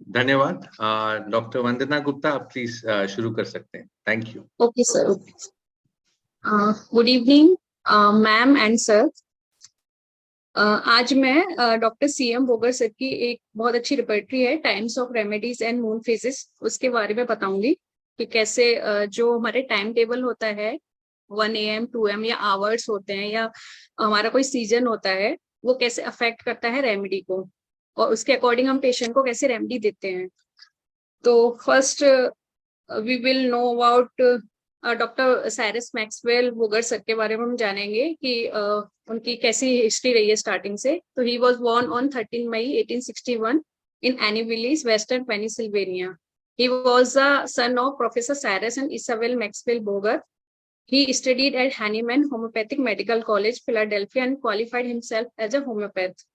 धन्यवाद। डॉक्टर वंदना गुप्ता, आप प्लीज शुरू कर सकते हैं। Thank you. Okay sir. Good evening ma'am and sir. आज मैं डॉक्टर सीएम बोगर सर की एक बहुत अच्छी रिपोर्टरी है times of remedies and moon phases, उसके बारे में बताऊंगी कि कैसे जो हमारे टाइम टेबल होता है 1 AM 2 AM या आवर्स होते हैं या हमारा कोई सीजन होता है, वो कैसे अफेक्ट करता है रेमेडी को और उसके अकॉर्डिंग हम पेशेंट को कैसे रेमेडी देते हैं। तो first we will know about doctor Cyrus Maxwell वोगर सर के बारे में हम जानेंगे कि उनकी कैसी हिस्ट्री रही है स्टार्टिंग से। तो he was born on 13 May 1861 in Annieville, western Pennsylvania. He was the son of Professor Cyrus and Isabel Maxwell Boger. He studied at Hahnemann Homeopathic Medical College, Philadelphia, and qualified himself as a homeopath.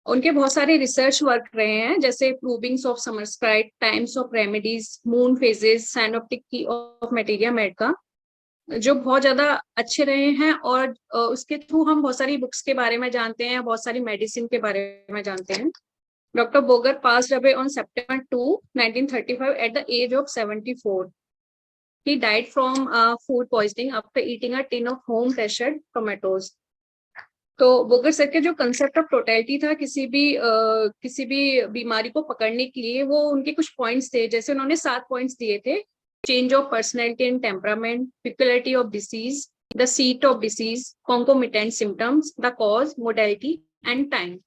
उनके बहुत सारे research work रहे हैं, जैसे provings of samarskite, times of remedies, moon phases, synoptic key of materia Medica, जो बहुत ज्यादा अच्छे रहे हैं। और उसके थ्रू हम बहुत सारी बुक्स के बारे में जानते हैं, बहुत सारी मेडिसिन के बारे में जानते हैं। Doctor Bogar passed away on September 2, 1935 at the age of 74. He died from food poisoning after eating a tin of home pressured tomatoes. तो बोगर सर के जो कंसेप्ट ऑफ टोटलिटी था किसी भी बीमारी को पकड़ने के लिए, वो उनके कुछ पॉइंट्स थे। जैसे उन्होंने 7 पॉइंट्स दिए थे: change of personality and temperament, peculiarity of disease, the seat of disease, concomitant symptoms, the cause, modality and time.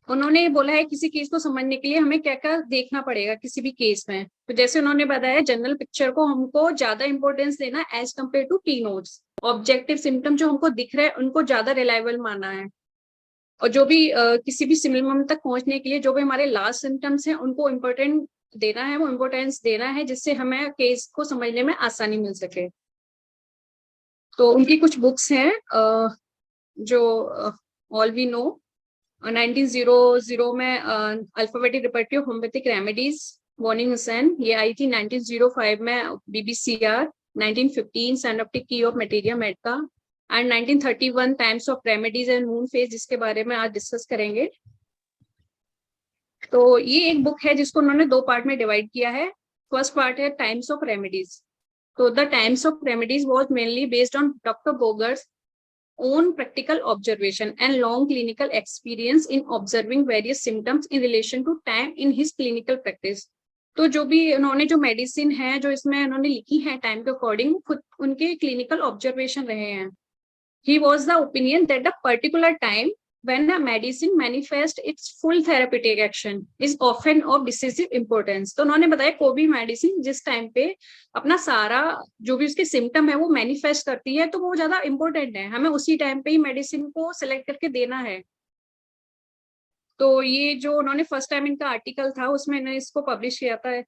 उन्होंने बोला है किसी केस को समझने के लिए हमें क्या क्या देखना पड़ेगा किसी भी केस में। तो जैसे उन्होंने बताया, जनरल पिक्चर को हमको ज्यादा इंपॉर्टेंस देना एज कम्पेयर टू की नोट्स। ऑब्जेक्टिव सिम्टम जो हमको दिख रहे हैं उनको ज्यादा रिलायबल माना है, और जो भी किसी भी सिम्टम तक पहुंचने के लिए जो भी हमारे लास्ट सिम्टम्स हैं उनको इम्पोर्टेंट देना है, वो इम्पोर्टेंस देना है, जिससे हमें केस को समझने में आसानी मिल सके। तो उनकी कुछ बुक्स हैं जो ऑल वी नो। 1900 में alphabetic repertory of homoeopathic remedies, Boenninghausen, ये आई थी। 1905 में BBCR, 1915 synoptic key of materia medica, and 1931 times of remedies and moon phase, जिसके बारे में आज डिस्कस करेंगे। तो ये एक बुक है जिसको उन्होंने 2 पार्ट में डिवाइड किया है। फर्स्ट पार्ट है टाइम्स ऑफ रेमेडीज। तो the times of remedies was mainly based on doctor Boger's own practical observation and long clinical experience in observing various symptoms in relation to time in his clinical practice. तो जो भी उन्होंने जो medicine है जो इसमें उन्होंने लिखी है टाइम के अकॉर्डिंग, खुद उनके क्लिनिकल ऑब्जर्वेशन रहे हैं। He was the opinion that the particular time when a medicine manifests its full therapeutic action is often of decisive importance. तो उन्होंने बताया कोई भी मेडिसिन जिस टाइम पे अपना सारा जो भी उसके सिम्टम है वो मैनिफेस्ट करती है तो वो ज्यादा इंपॉर्टेंट है, हमें उसी टाइम पे ही मेडिसिन को सिलेक्ट करके देना है। तो ये जो उन्होंने फर्स्ट टाइम इनका आर्टिकल था उसमें इन्होंने इसको पब्लिश किया था,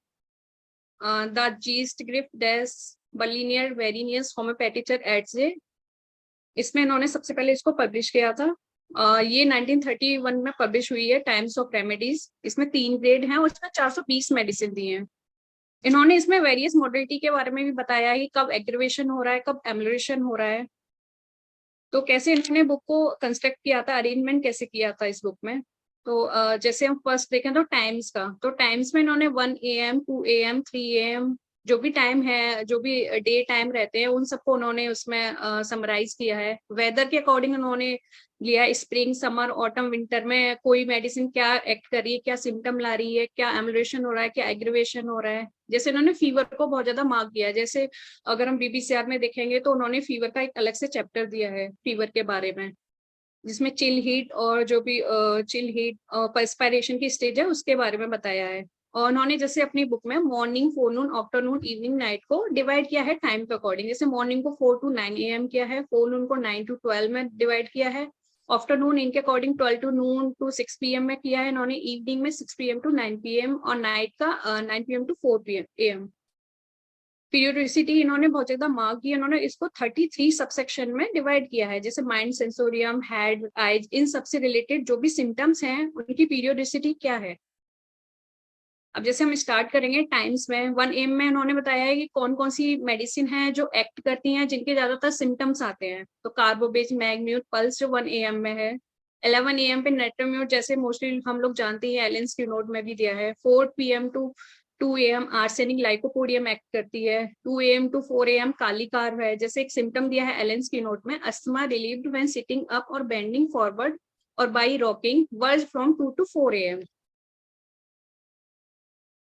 द जीस्ट ग्रिफ्ट डेस बलिनियर वेरिनियस होम्योपैथिचर एड्स। इसमें इन्होंने सबसे पहले इसको पब्लिश किया था। ये 1931 में पब्लिश हुई है, टाइम्स ऑफ रेमेडीज। इसमें 3 ग्रेड हैं और इसमें 420 मेडिसिन दी हैं। इन्होंने इसमें वेरियस मॉडलिटी के बारे में भी बताया है, कब एग्रीवेशन हो रहा है, कब एम्युलेशन हो रहा है। तो कैसे इन्होंने बुक को कंस्ट्रक्ट किया था, अरेंजमेंट कैसे किया था इस बुक में। तो जैसे हम फर्स्ट देखें तो टाइम्स का, तो टाइम्स में इन्होंने 1 AM 2 AM 3 AM जो भी टाइम है, जो भी डे टाइम रहते हैं, उन सबको उन्होंने उसमें समराइज किया है। वेदर के अकॉर्डिंग उन्होंने लिया, स्प्रिंग समर ऑटम विंटर में कोई मेडिसिन क्या एक्ट कर रही है, क्या सिम्टम ला रही है, क्या एम्युलेशन हो रहा है, क्या एग्रीवेशन हो रहा है। जैसे उन्होंने फीवर को बहुत ज्यादा मार्क किया है। जैसे अगर हम बीबीसीआर में देखेंगे तो उन्होंने फीवर का एक अलग से चैप्टर दिया है फीवर के बारे में, जिसमें चिल हीट और जो भी चिल हीट पर्सपायरेशन की स्टेज है उसके बारे में बताया है। और उन्होंने जैसे अपनी बुक में मॉर्निंग, फोरनून, आफ्टरनून, इवनिंग, नाइट को डिवाइड किया है टाइम के अकॉर्डिंग। जैसे मॉर्निंग को 4 to 9 AM किया है, फोरनून को 9 to 12 में डिवाइड किया है, आफ्टरनून इनके according 12 to noon to 6 PM में किया है इन्होंने, इवनिंग में 6 PM to 9 PM, और नाइट का 9 PM to 4 AM। पीरियोडिसिटी इन्होंने बहुत ज्यादा मार्क की, इन्होंने इसको 33 सबसेक्शन में डिवाइड किया है। जैसे माइंड, सेंसोरियम, हेड, आईज, इन सबसे रिलेटेड जो भी सिम्टम्स हैं उनकी पीरियोडिसिटी क्या है। अब जैसे हम स्टार्ट करेंगे टाइम्स में, 1 AM में उन्होंने बताया है कि कौन कौन सी मेडिसिन है जो एक्ट करती हैं जिनके ज्यादातर सिम्टम्स आते हैं। तो कार्बोबेज, मैग्न्यूट, पल्स जो 1 AM में है, 11 AM पे नेट्रम्यूट, जैसे मोस्टली हम लोग जानते हैं एलेंस की नोट में भी दिया है। 4 PM to 2 AM arsenic lycopodium act करती है। 2 AM to 4 AM kali carb है। जैसे एक सिम्टम दिया है एलेंस की नोट में, asthma relieved when sitting up और बेंडिंग फॉरवर्ड और by rocking verge from 2 to 4 AM।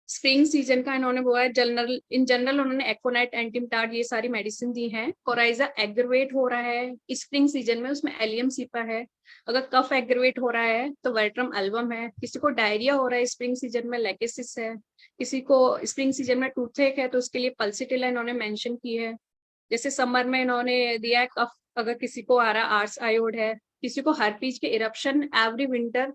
Spring season का इन्होंने बोला है, इन जनरल उन्होंने एक्फोनाइट, एंटीमटाड ये सारी मेडिसिन दी हैं। कोराइजा एग्रवेट हो रहा है स्प्रिंग सीजन में, उसमें एलियम सीपा है। अगर कफ एग्रवेट हो रहा है तो वेल्ट्रम एल्बम है। किसी को डायरिया हो रहा है स्प्रिंग सीजन में, लेकेसिस है। किसी को स्प्रिंग सीजन में टूथेक है तो उसके लिए पल्सिटिला इन्होंने मेंशन की है। जैसे समर में इन्होंने दिया है कफ, अगर किसी को आ रहा आर्स आयोड है। किसी को हर्पीज के इरप्शन एवरी विंटर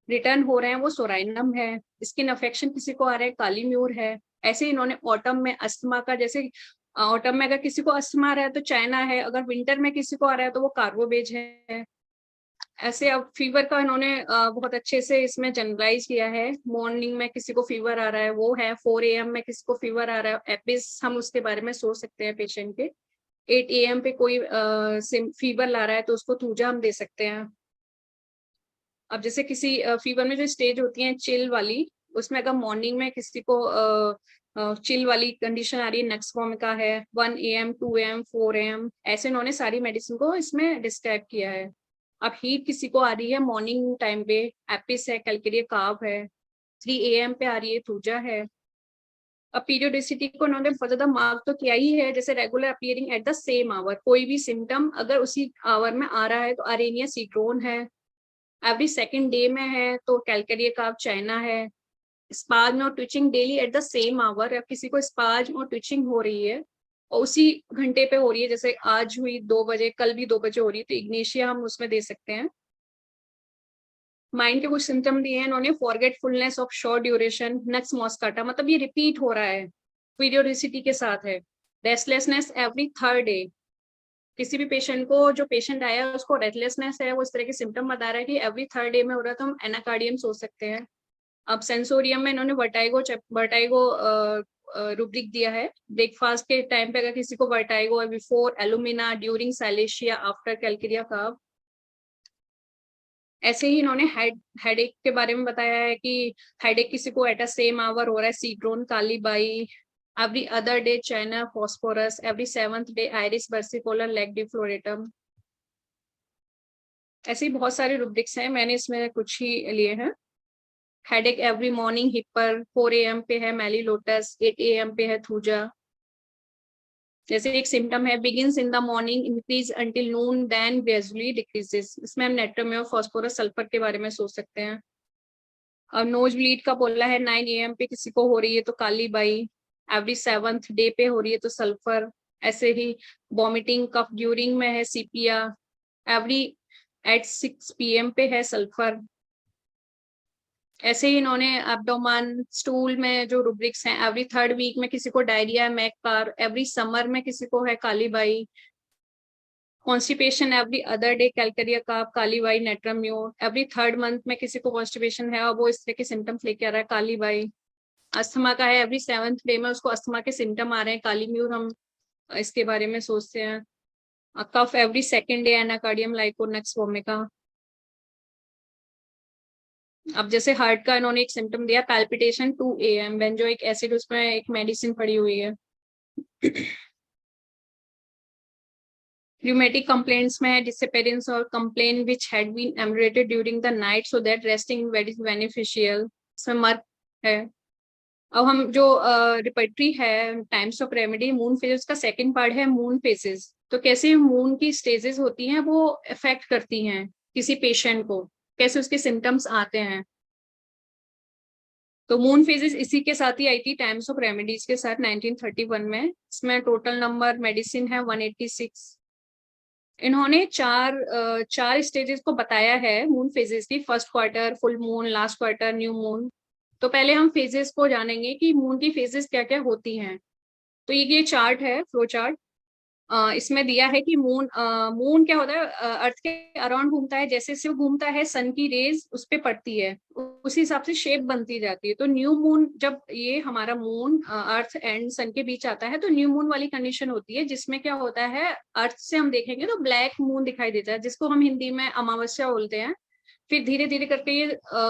रिटर्न हो रहे हैं, वो सोराइनम है। स्किन अफेक्शन किसी को आ रहा है, काली म्यूर है। ऐसे इन्होंने ऑटम में अस्थमा का, जैसे ऑटम में अगर किसी को अस्थमा आ रहा है तो चाइना है, अगर विंटर में किसी को आ रहा है तो वो कार्बोबेज है। ऐसे अब फीवर का इन्होंने बहुत अच्छे से इसमें जनरलाइज किया है। मॉर्निंग में किसी को फीवर आ रहा है वो है, 4 AM में किसी को फीवर आ रहा है, एपिस हम उसके बारे में सोच सकते हैं पेशेंट के। 8 AM पे कोई फीवर ला रहा है तो उसको थूजा हम दे सकते हैं। अब जैसे किसी फीवर में जो स्टेज होती है चिल वाली, उसमें अगर मॉर्निंग में किसी को चिल वाली कंडीशन आ रही है, नेक्स्ट वोमिका है, 1 AM 2 AM 4 AM, ऐसे इन्होंने सारी मेडिसिन को इसमें डिस्क्राइब किया है। अब हीट किसी को आ रही है मॉर्निंग टाइम पे, एपिस है, कैलकेरिया कार्ब है। 3 AM पे आ रही है, थूजा है। अब पीरियोडिसिटी को उन्होंने बहुत ज्यादा मार्क तो किया ही है, जैसे regular appearing at the same hour, कोई भी सिम्टम अगर उसी आवर में आ रहा है तो अरेनिया सिड्रोन है। एवरी सेकेंड डे में है तो कैलकेरिया कार्ब चाइना है। स्पाज्म और twitching daily at the same hour, या किसी को स्पाज्म और ट्विचिंग हो रही है और उसी घंटे पे हो रही है, जैसे आज हुई 2 बजे, कल भी 2 बजे हो रही है, तो इग्नेशिया हम उसमें दे सकते हैं। माइंड के कुछ सिम्टम दिए हैं इन्होंने, फॉरगेटफुलनेस ऑफ शॉर्ट ड्यूरेशन, नक्स मॉस्काटा, मतलब ये रिपीट हो रहा है, पीरियोडिसिटी के साथ है। रेस्टलेसनेस एवरी थर्ड डे, किसी भी पेशेंट को, जो पेशेंट आया है उसको रेस्टलेसनेस है, वो इस तरह के सिम्टम बता रहा है कि एवरी थर्ड डे में हो रहा है, तो हम एनाकार्डियम सोच सकते हैं। अब सेंसोरियम में इन्होंने वर्टाइगो रूब्रिक दिया है। ब्रेकफास्ट के टाइम पे अगर किसी को वर्टाइगो है, before alumina, during silicea, after calcarea carb. ऐसे ही इन्होंने हेडेक के बारे में बताया है कि हेडेक किसी को एट अ सेम आवर हो रहा है, cedron, kali bi, every other day china phosphorus, every 7th day iris versicolor lac defloratum. ऐसे ही बहुत सारे रूब्रिक्स हैं, मैंने इसमें कुछ ही लिए हैं। Headache every morning hepar, 4 AM पे है मेलिलोटस, 8 AM पे है थूजा। जैसे एक सिम्टम है begins in the morning, increase until noon, then gradually decreases, इसमें हम नेट्रम और फॉस्फोरस सल्फर के बारे में सोच सकते हैं। और नोज ब्लीड का बोला है 9 AM पे किसी को हो रही है तो काली बाई, एवरी 7th डे पे हो रही है तो सल्फर। ऐसे ही वॉमिटिंग कफ ड्यूरिंग में है सीपिया, एवरी एट 6 PM पे है सल्फर। ऐसे ही इन्होंने एब्डोमन, स्टूल में जो रूब्रिक्स हैं, एवरी थर्ड वीक में किसी को डायरिया, मैकपार, एवरी समर में किसी को है kali bi, constipation every other day calcarea carb, kali bi, natrum mur, every third month में किसी को कॉन्स्टिपेशन है और वो इस तरह के सिम्टम्स लेके आ रहा है, काली बाई। अस्थमा का है एवरी 7th डे में उसको अस्थमा के सिम्टम आ रहे हैं, काली म्यूर हम इसके बारे में सोचते हैं। Cough every second day, anacardium लाइकोनेक्स वोमिका। अब जैसे हार्ट का इन्होंने एक सिम्टम दिया, पैल्पिटेशन 2 AM, बेंजोइक एसिड उसमें एक मेडिसिन पड़ी हुई है। Rheumatic complaints में है disappearance और complaint which had been ameliorated during the night so that resting in bed is beneficial, इसमें मर्क है। अब हम जो रिपर्टरी है times of remedy, moon phases का सेकंड पार्ट है मून फेजेस। तो कैसे मून की स्टेजेस होती हैं वो इफेक्ट करती हैं किसी पेशेंट को, कैसे उसके सिम्टम्स आते हैं। तो मून फेजेस इसी के साथ ही आई थी टाइम्स ऑफ रेमेडीज के साथ 1931 में। इसमें टोटल नंबर मेडिसिन है 186। इन्होंने चार स्टेजेस को बताया है मून फेजेस की, first quarter, full moon, last quarter, new moon. तो पहले हम फेजेस को जानेंगे कि मून की फेजेस क्या क्या होती हैं। तो ये चार्ट है, फ्लो चार्ट। इसमें दिया है कि मून क्या होता है, अर्थ के अराउंड घूमता है, जैसे जैसे वो घूमता है सन की रेज उस पे पड़ती है, उसी हिसाब से शेप बनती जाती है। तो न्यू मून, जब ये हमारा मून अर्थ एंड सन के बीच आता है तो न्यू मून वाली कंडीशन होती है, जिसमें क्या होता है अर्थ से हम देखेंगे तो ब्लैक मून दिखाई देता है, जिसको हम हिंदी में अमावस्या बोलते हैं। फिर धीरे धीरे करके ये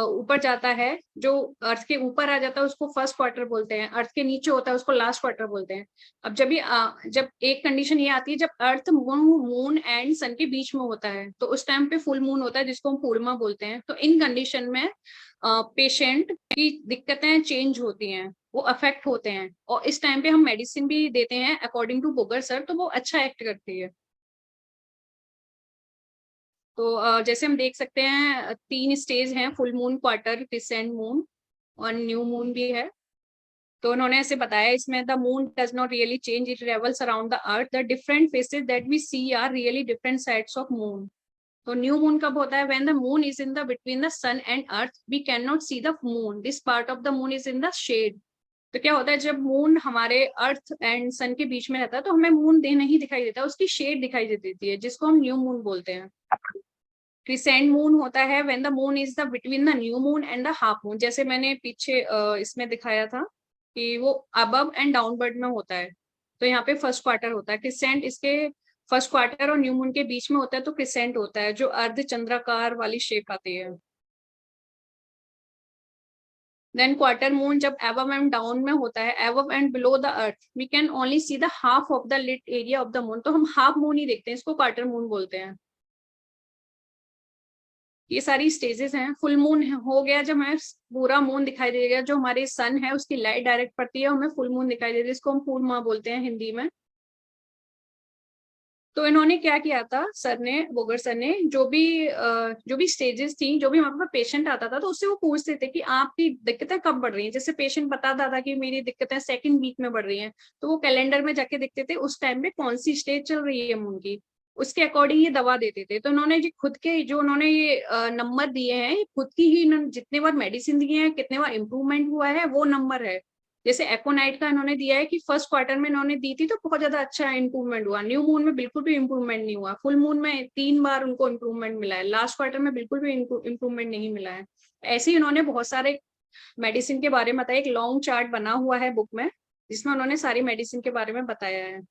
ऊपर जाता है, जो अर्थ के ऊपर आ जाता है उसको फर्स्ट क्वार्टर बोलते हैं, अर्थ के नीचे होता है उसको लास्ट क्वार्टर बोलते हैं। अब जब एक कंडीशन ये आती है जब अर्थ मून एंड सन के बीच में होता है, तो उस टाइम पे फुल मून होता है जिसको हम पूर्णिमा बोलते हैं। तो इन कंडीशन में पेशेंट की दिक्कतें चेंज होती हैं, वो अफेक्ट होते हैं, और इस टाइम पे हम मेडिसिन भी देते हैं अकॉर्डिंग टू बोगर सर, तो वो अच्छा एक्ट करती है। तो जैसे हम देख सकते हैं 3 स्टेज हैं, full moon, quarter, crescent moon और न्यू मून भी है। तो उन्होंने ऐसे बताया इसमें, the moon does not really change, it revolves around the earth, the different phases that we see are really different sides of moon. तो न्यू मून कब होता है? When the moon is in the between the sun and earth, we can not see the moon, this part of the moon is in the shade. तो क्या होता है, जब moon हमारे अर्थ एंड सन के बीच में रहता है तो हमें मून दे नहीं दिखाई देता, उसकी शेड दिखाई देती है, जिसको हम न्यू मून बोलते हैं। क्रिसेंट मून होता है when the moon is the between the new moon and the half moon, जैसे मैंने पीछे इसमें दिखाया था कि वो अबव एंड डाउनवर्ड में होता है। तो यहाँ पे फर्स्ट क्वार्टर होता है, क्रिसेंट इसके फर्स्ट क्वार्टर और न्यू मून के बीच में होता है, तो क्रिसेंट होता है, जो अर्ध चंद्राकार वाली शेप आती है। देन क्वार्टर मून जब अबव एंड डाउन में होता है, above and below the earth, we can only see the half of the lit area of the moon, तो हम हाफ मून ही देखते हैं, इसको क्वार्टर मून बोलते हैं। ये सारी स्टेजेस हैं। फुल मून हो गया जब हमें पूरा मून दिखाई देगा, जो हमारे सन है उसकी लाइट डायरेक्ट पड़ती है, हमें फुल मून दिखाई देती है, इसको हम पूर्णिमा बोलते हैं हिंदी में। तो इन्होंने क्या किया था सर ने, बोगर सर ने, जो भी स्टेजेस थी, जो भी हमारे पास पेशेंट आता था तो उससे वो पूछते थे कि आपकी दिक्कतें कब बढ़ रही हैं। जैसे पेशेंट बताता था कि मेरी दिक्कतें सेकंड वीक में बढ़ रही हैं, तो वो कैलेंडर में जाके देखते थे उस टाइम पे कौन सी स्टेज चल रही है मून की, उसके अकॉर्डिंग ये दवा देते थे। तो उन्होंने जो खुद के जो उन्होंने ये नंबर दिए हैं, खुद की ही जितने बार मेडिसिन दिए हैं, कितने बार इंप्रूवमेंट हुआ है, वो नंबर है। जैसे एकोनाइट का इन्होंने दिया है कि फर्स्ट क्वार्टर में इन्होंने दी थी तो बहुत ज्यादा अच्छा इंप्रूवमेंट हुआ, न्यू मून में बिल्कुल भी इंप्रूवमेंट नहीं हुआ, फुल मून में 3 बार उनको इंप्रूवमेंट मिला है, लास्ट क्वार्टर में बिल्कुल भी इंप्रूवमेंट नहीं मिला है। ऐसे ही उन्होंने बहुत सारे मेडिसिन के बारे में बताया, एक लॉन्ग चार्ट बना हुआ है बुक में जिसमें उन्होंने सारी मेडिसिन के बारे में बताया है।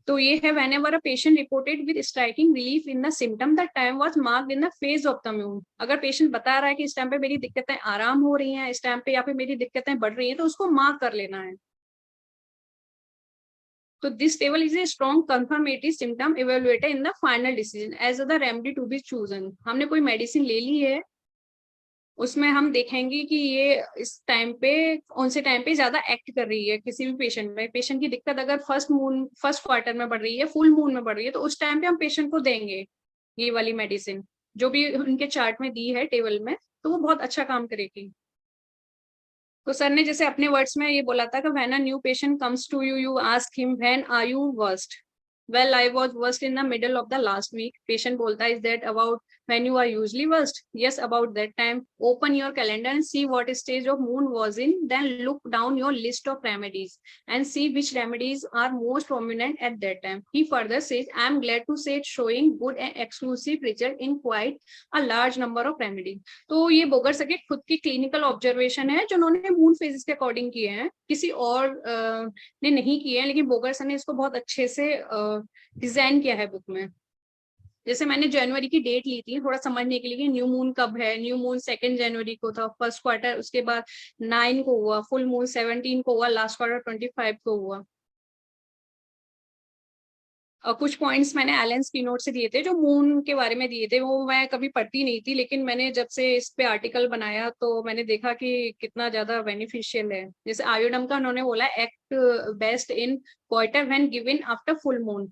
तो ये है, whenever a patient reported with striking relief in the symptom, the time was marked in the phase of the moon। अगर पेशेंट बता रहा है कि इस टाइम पे मेरी दिक्कतें आराम हो रही हैं, इस टाइम पे या फिर मेरी दिक्कतें बढ़ रही हैं, तो उसको मार्क कर लेना है। तो this table is a strong confirmatory symptom evaluator in the final decision as the remedy to be chosen. हमने कोई मेडिसिन ले ली है, उसमें हम देखेंगे कि ये इस टाइम पे कौन से टाइम पे ज्यादा एक्ट कर रही है किसी भी पेशेंट में। पेशेंट की दिक्कत अगर फर्स्ट क्वार्टर में बढ़ रही है, फुल मून में बढ़ रही है, तो उस टाइम पे हम पेशेंट को देंगे ये वाली मेडिसिन, जो भी उनके चार्ट में दी है टेबल में, तो वो बहुत अच्छा काम करेगी। तो सर ने जैसे अपने वर्ड्स में ये बोला था कि when a new patient comes to you, you ask him when are you worst. Well, I was worst in the middle of the last week. Patient bolta, is that about when you are usually worst? Yes, about that time. Open your calendar and see what stage of moon was in. Then look down your list of remedies and see which remedies are most prominent at that time. He further says, I am glad to say it's showing good and exclusive result in quite a large number of remedies. तो ये Bogar sir के खुद की clinical observation है जो उन्होंने moon phases के according किए हैं, किसी और ने नहीं किए हैं, लेकिन बोगर सर ने इसको बहुत अच्छे से डिजाइन किया है बुक में। जैसे मैंने जनवरी की डेट ली थी थोड़ा समझने के लिए कि न्यू मून कब है। न्यू मून 2 जनवरी को था, फर्स्ट क्वार्टर उसके बाद 9 को हुआ, फुल मून 17 को हुआ, लास्ट क्वार्टर 25 को हुआ। और कुछ पॉइंट्स मैंने एलेंस की नोट से दिए थे, जो मून के बारे में दिए थे, वो मैं कभी पढ़ती नहीं थी, लेकिन मैंने जब से इस पे आर्टिकल बनाया तो मैंने देखा कि कितना ज्यादा बेनिफिशियल है। जैसे आयोडम का उन्होंने बोला, act best in quarter when given after full moon.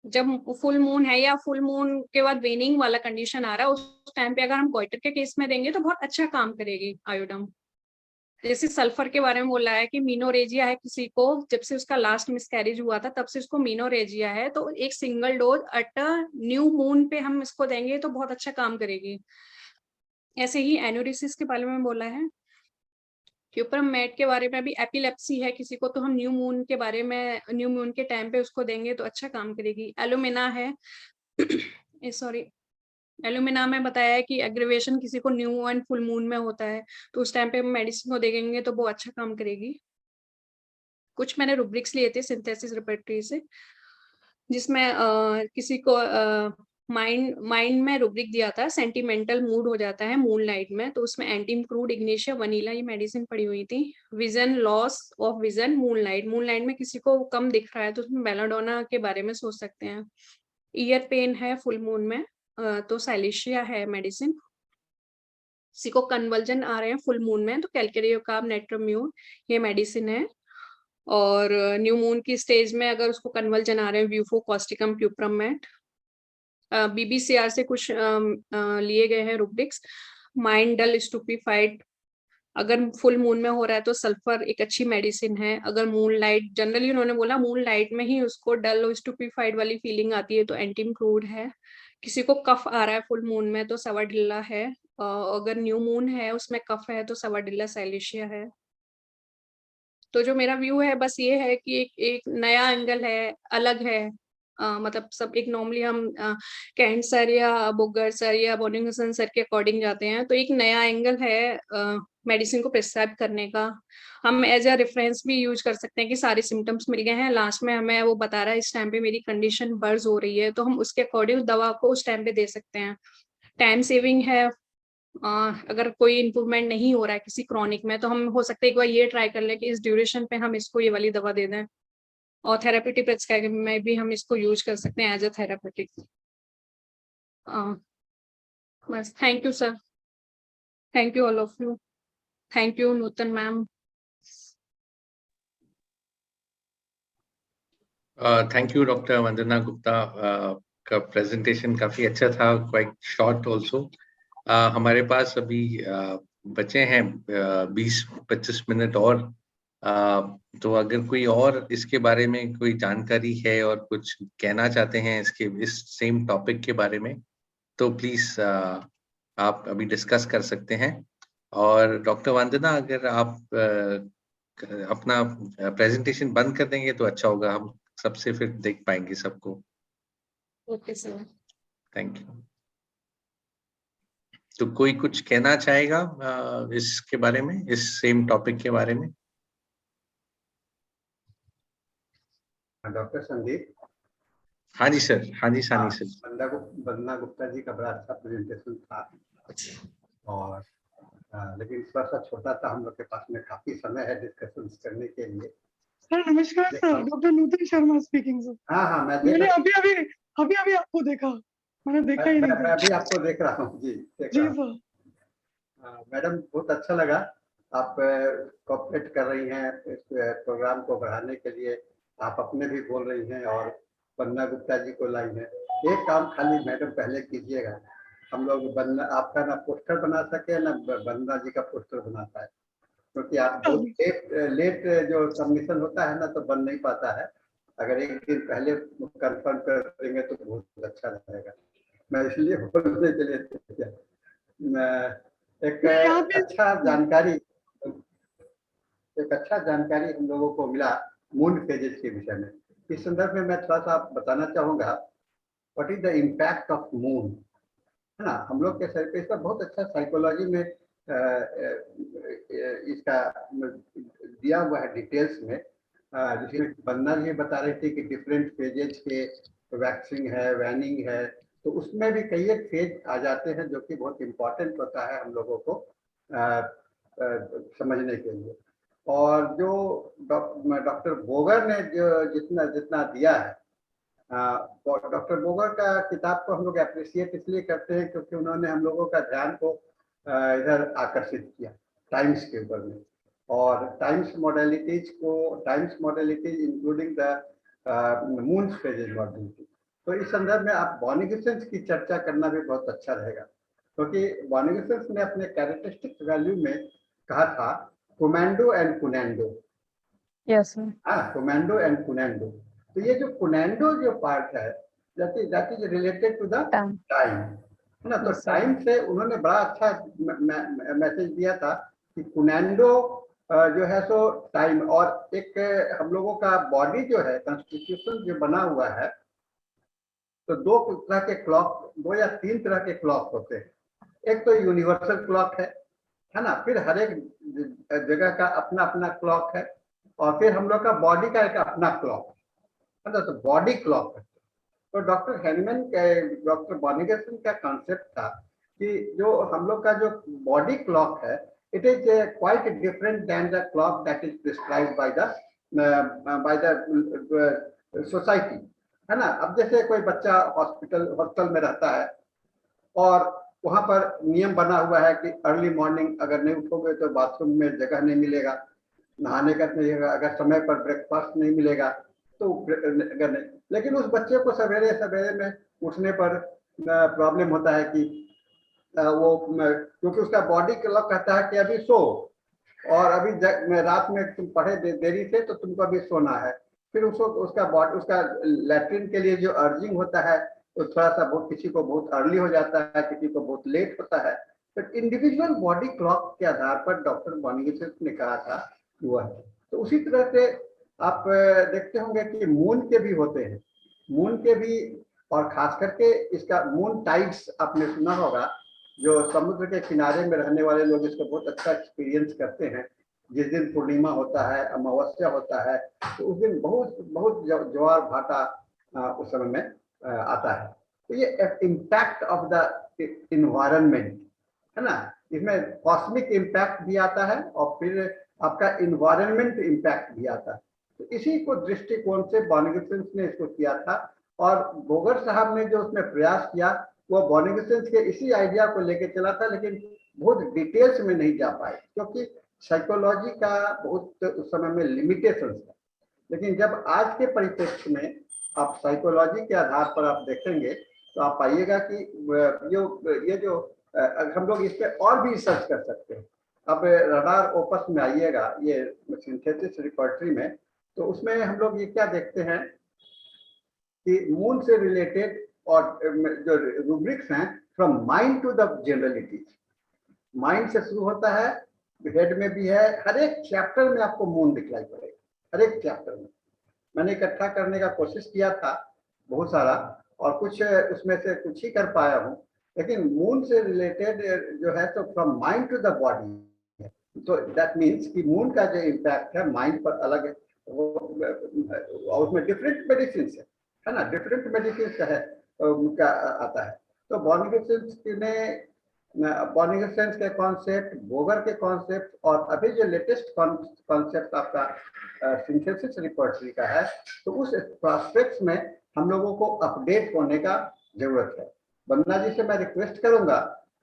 जब फुल मून है या फुल मून के बाद वेनिंग वाला कंडीशन आ रहा है, उस टाइम पे अगर हम क्वार्टर के केस में देंगे तो बहुत अच्छा काम करेगी आयोडम। जैसे सल्फर के बारे में बोला है कि मीनोरेजिया है किसी को, जब से उसका लास्ट मिसकैरेज हुआ था तब से उसको मीनोरेजिया है, तो एक single dose at new moon पे हम इसको देंगे तो बहुत अच्छा काम करेगी। ऐसे ही एन्यूरिसिस के बारे में बोला है, क्यूपरमेट के बारे में भी, एपिलेप्सी है किसी को तो हम न्यू मून के बारे में, न्यू मून के टाइम पे उसको देंगे तो अच्छा काम करेगी। एलुमिना है सॉरी, एलुमिना में बताया है कि एग्रीवेशन किसी को न्यू एंड फुल मून में होता है, तो उस टाइम पे मेडिसिन को देंगे तो वो अच्छा काम करेगी। कुछ मैंने रुब्रिक्स लिए थे सिंथेसिस रिपर्टरी से, जिसमें किसी को माइंड में रुब्रिक दिया था, सेंटिमेंटल मूड हो जाता है मून लाइट में, तो उसमें एंटी क्रूड इग्नेशिया वनीला ये मेडिसिन पड़ी हुई थी। Vision, loss of vision, moon light में किसी को कम दिख रहा है तो उसमें बेलाडोना के बारे में सोच सकते हैं। ईयर पेन है फुल मून में, तो साइलेशिया है मेडिसिन। किसी को कन्वर्जन आ रहे हैं फुल मून में तो कैलकेरियोकार्ब नेट्रोम्यून ये मेडिसिन है। और न्यू मून की स्टेज में अगर उसको कन्वर्जन आ रहे हैं व्यूफो कॉस्टिकम प्यूप्रमेट। बीबीसीआर से कुछ लिए गए हैं रुब्रिक्स। माइंड डल स्टूपिफाइड, अगर फुल मून में हो रहा है तो सल्फर एक अच्छी मेडिसिन है। अगर मून लाइट, जनरली उन्होंने बोला मून लाइट में ही उसको डल और स्टूपिफाइड वाली फीलिंग आती है तो एंटीम क्रूड है। किसी को कफ आ रहा है फुल मून में तो सवाडिल्ला है। अगर न्यू मून है उसमें कफ है तो सवाडिल्ला साइलेशिया है। तो जो मेरा व्यू है बस ये है कि एक नया एंगल है, अलग है। मतलब सब एक नॉर्मली हम कैंट सर या बुगर सर या बोर्निंगसन सर के अकॉर्डिंग जाते हैं, तो एक नया एंगल है मेडिसिन को प्रिस्क्राइब करने का। हम एज अ रेफरेंस भी यूज कर सकते हैं कि सारे सिम्टम्स मिल गए हैं, लास्ट में हमें वो बता रहा है इस टाइम पे मेरी कंडीशन बर्ज हो रही है, तो हम उसके अकॉर्डिंग दवा को उस टाइम पे दे सकते हैं। टाइम सेविंग है। अगर कोई इम्प्रूवमेंट नहीं हो रहा है किसी क्रॉनिक में तो हम हो सकता है एक बार ये ट्राई कर लें कि इस ड्यूरेशन पे हम इसको ये वाली दवा दे दें। और थेरापेटिक प्रिस्क्राइबिंग में भी हम इसको यूज कर सकते हैं एज अ थेरापेटिक। बस, thank you sir, thank you all of you, thank you Nutan ma'am. Thank you doctor Vandana Gupta, का प्रेजेंटेशन काफी अच्छा था, क्वाइट शॉर्ट ऑल्सो। हमारे पास अभी बचे हैं 20-25 मिनट और। तो अगर कोई और इसके बारे में कोई जानकारी है और कुछ कहना चाहते हैं इस सेम टॉपिक के बारे में तो प्लीज आप अभी डिस्कस कर सकते हैं। और डॉक्टर वंदना, अगर आप अपना प्रेजेंटेशन बंद कर देंगे तो अच्छा होगा, हम सबसे फिर देख पाएंगे सबको। Okay sir. Thank you. तो कोई कुछ कहना चाहेगा इसके बारे में, इस सेम टॉपिक के बारे में? डॉक्टर संदीप। हाँ जी सर, हाँ जी सानी सर। वंदना गुप्ता जी का बड़ा अच्छा प्रेजेंटेशन था, और लेकिन थोड़ा सा छोटा था, हम लोग के पास में काफी समय है डिस्कशन करने के लिए। सर नमस्कार सर, डॉक्टर नूतन शर्मा स्पीकिंग सर। हाँ, मैंने अभी आपको देखा, मैंने देखा ही नहीं था। मैं अभी आपको देख रहा हूँ जी, जी सर। मैडम बहुत अच्छा लगा, आप कोऑपरेट कर रही हैं इस प्रोग्राम को बढ़ाने के लिए, आप अपने भी बोल रही हैं और वंदना गुप्ता जी को लाई हैं। एक काम खाली मैडम पहले कीजिएगा, हम लोग आपका ना पोस्टर बना सके ना वंदना जी का पोस्टर बना पाए, क्योंकि आप बहुत लेट जो सबमिशन होता है ना तो बन नहीं पाता है। अगर एक दिन पहले कंफर्म कर देंगे तो बहुत अच्छा रहेगा। मैं इसलिए बोलने के लिए एक अच्छा जानकारी हम लोगों को मिला मून फेजेस के विषय में। इस संदर्भ में मैं थोड़ा सा बताना चाहूंगा what is the impact of moon, है ना। हम लोग के शरीर पे इसका बहुत अच्छा साइकोलॉजी में इसका दिया हुआ है डिटेल्स में, जिसमें वंदना जी बता रही थी कि डिफरेंट फेजेज के वैक्सिंग है, वैनिंग है, तो उसमें भी कई एक फेज आ जाते हैं जो कि बहुत इम्पोर्टेंट होता है हम लोगों को समझने के लिए। और जो डॉक्टर बोगर ने जो जितना दिया है, डॉक्टर बोगर का किताब को हम लोग अप्रिशिएट इसलिए करते हैं क्योंकि उन्होंने हम लोगों का ध्यान को इधर आकर्षित किया टाइम्स के ऊपर में, और times modalities including the moon phases modality. तो इस संदर्भ में आप बॉर्निगेसेंस की चर्चा करना भी बहुत अच्छा रहेगा, क्योंकि बॉर्निगेसेंस ने अपने कैरेक्टरिस्टिक वैल्यू में कहा था quomodo and quando. Yes sir. हाँ, कोमेंडो एंड कुनेंडो। तो ये जो कुनेंडो जो पार्ट है that is related to the time, है ना। तो टाइम से उन्होंने बड़ा अच्छा मैसेज दिया था कि कुनेंडो जो है सो टाइम, और एक हम लोगों का बॉडी जो है कॉन्स्टिट्यूशन जो बना हुआ है, तो दो तरह के क्लॉक, 2 या 3 तरह के क्लॉक होते हैं। एक तो यूनिवर्सल क्लॉक है ना, फिर हर एक जगह का अपना अपना क्लॉक है, और फिर हम लोग का बॉडी का एक अपना क्लॉक है ना। तो बॉडी क्लॉक है, तो डॉक्टर बॉनिगसन का कॉन्सेप्ट था कि जो हम लोग का जो बॉडी क्लॉक है, it is quite different than the clock that is prescribed by the society, है ना। अब जैसे कोई बच्चा हॉस्टल में रहता है और वहां पर नियम बना हुआ है कि अर्ली मॉर्निंग अगर नहीं उठोगे तो बाथरूम में जगह नहीं मिलेगा, नहाने का नहीं मिलेगा, अगर समय पर ब्रेकफास्ट नहीं मिलेगा तो अगर नहीं, लेकिन उस बच्चे को सवेरे सवेरे में उठने पर प्रॉब्लम होता है कि क्योंकि उसका बॉडी क्लॉक कहता है कि अभी सो, और अभी रात में तुम पढ़े देरी से तो तुमको अभी सोना है। फिर उसका लैट्रिन के लिए जो अर्जिंग होता है तो थोड़ा सा किसी को बहुत अर्ली हो जाता है, किसी को बहुत लेट होता है। तो इंडिविजुअल बॉडी क्लॉक के आधार पर डॉक्टर बॉनिगसन ने कहा था हुआ है। तो उसी तरह से आप देखते होंगे कि मून के भी होते हैं, मून के भी, और खास करके इसका मून टाइड्स आपने सुना होगा, जो समुद्र के किनारे में रहने वाले लोग इसको बहुत अच्छा एक्सपीरियंस करते हैं। जिस दिन पूर्णिमा होता है, अमावस्या होता है, तो उस दिन बहुत बहुत ज्वार भाटा उस समय में आता है। तो ये इम्पैक्ट ऑफ द इन्वायरमेंट है ना, इसमें कॉस्मिक इम्पैक्ट भी आता है और फिर आपका इन्वायरमेंट इम्पैक्ट भी आता है। तो इसी को दृष्टिकोण से बॉनिगसन ने इसको किया था, और बोगर साहब ने जो उसमें प्रयास किया वो बॉनिगसन के इसी आइडिया को लेके चला था, लेकिन बहुत डिटेल्स में नहीं जा पाए क्योंकि साइकोलॉजी का बहुत उस समय में लिमिटेशन था। लेकिन जब आज के परिप्रेक्ष्य में आप साइकोलॉजी के आधार पर आप देखेंगे तो आप पाइएगा कि ये जो हम लोग इस पर और भी रिसर्च कर सकते हैं। अब रडार ओपस में आइएगा, ये सिंथेसिस रिपर्टरी में, तो उसमें हम लोग ये क्या देखते हैं कि मून से रिलेटेड और जो रूब्रिक्स हैं, from mind to the generality, mind से शुरू होता है, हेड में भी है, हर एक चैप्टर में आपको मून दिखलाई पड़ेगा, हर एक चैप्टर में। मैंने इकट्ठा करने का कोशिश किया था बहुत सारा, और कुछ उसमें से कुछ ही कर पाया हूँ, लेकिन मून से रिलेटेड जो है तो from mind to the body, तो दैट मीन्स कि मून का जो इम्पैक्ट है माइंड पर अलग है, और उसमें डिफरेंट मेडिसिन है ना, डिफरेंट मेडिसिन का है उनका आता है। तो बॉनिगसन के कॉन्सेप्ट, बोगर के कॉन्सेप्ट, और अभी जो लेटेस्ट कॉन्सेप्ट आपका सिंथेसिस रिपर्टरी का है, तो उस प्रोस्पेक्ट्स में हम लोगों को अपडेट होने का जरूरत है। वंदना जी से मैं रिक्वेस्ट करूंगा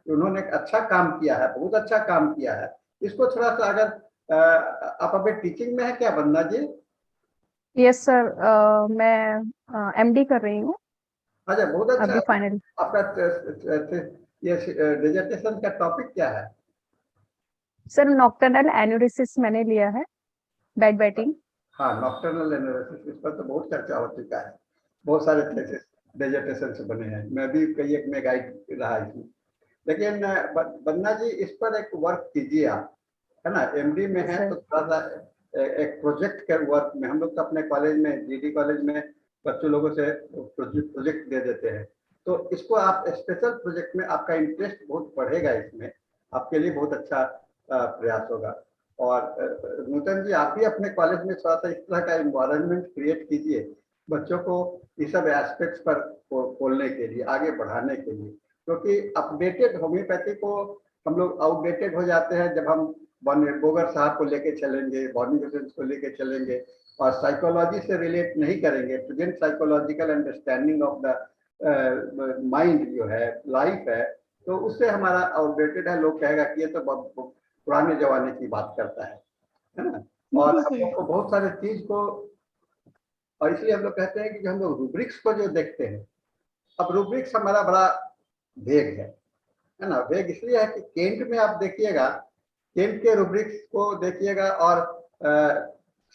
कि उन्होंने एक अच्छा काम किया है, बहुत अच्छा काम किया है, इसको थोड़ा सा अगर आप अभी टीचिंग में है क्या वंदना जी? यस सर, मैं एमडी कर रही हूँ। अच्छा, बहुत अच्छा। अभी फाइनल। आपका ये डिसर्टेशन का टॉपिक क्या है? सर नॉक्टर्नल एन्यूरिसिस मैंने लिया है, बेड वेटिंग। हाँ, नॉक्टर्नल एन्यूरिसिस, इस पर तो बहुत चर्चा हो चुका है, बहुत सारे थीसिस डिसर्टेशन से बने हैं, मैं भी कई एक में गाइड रहा इसमें। लेकिन वंदना जी इस पर एक वर्क कीजिए आप, है ना, एमडी में है तो थोड़ा सा एक प्रोजेक्ट के वर्क में, हम लोग तो अपने कॉलेज में, जीडी कॉलेज में बच्चों लोगों से प्रोजेक्ट दे देते हैं, तो इसको आप स्पेशल प्रोजेक्ट में, आपका इंटरेस्ट बहुत बढ़ेगा, इसमें आपके लिए बहुत अच्छा प्रयास होगा। और नूतन जी आप भी अपने कॉलेज में थोड़ा सा इस तरह का इन्वायरमेंट क्रिएट कीजिए बच्चों को इस सब एस्पेक्ट्स पर खोलने के लिए, आगे बढ़ाने के लिए, क्योंकि अपडेटेड होम्योपैथी को हम लोग आउटडेटेड हो जाते हैं जब हम बोगर साहब को लेके चलेंगे, बॉनिगसन को लेके चलेंगे और साइकोलॉजी से रिलेट नहीं करेंगे। Present psychological understanding of the mind जो है, लाइफ है, तो उससे हमारा आउटडेटेड है, लोग कहेगा कि ये तो पुराने जमाने की बात करता है ना। और हम लोग को बहुत सारे चीज को, और इसलिए हम लोग कहते हैं कि जो हम लोग रूब्रिक्स को जो देखते हैं, अब रूब्रिक्स हमारा बड़ा वेग है ना। वेग इसलिए है कि केंट में आप देखिएगा, केंट के रूब्रिक्स को देखिएगा और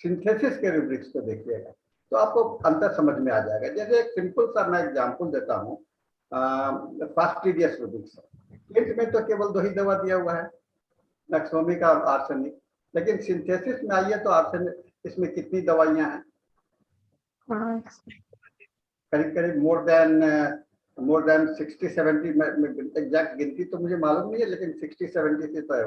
सिंथेसिस के रूब्रिक्स को देखिएगा, तो आपको अंतर समझ में आ जाएगा। जैसे एक सिंपल सा मैं एग्जांपल देता हूँ, फास्टिडियस रूब्रिक्स, केंट में तो केवल 2 ही दवा दिया हुआ है, नक्सोमिक और आर्सेनिक, लेकिन सिंथेसिस में आइए तो आर्सेनिक, इसमें कितनी दवाइयां हैं, करीब करीब मोर देन 60-70, एग्जैक्ट गिनती तो मुझे मालूम नहीं है, लेकिन 60-70 से तो है।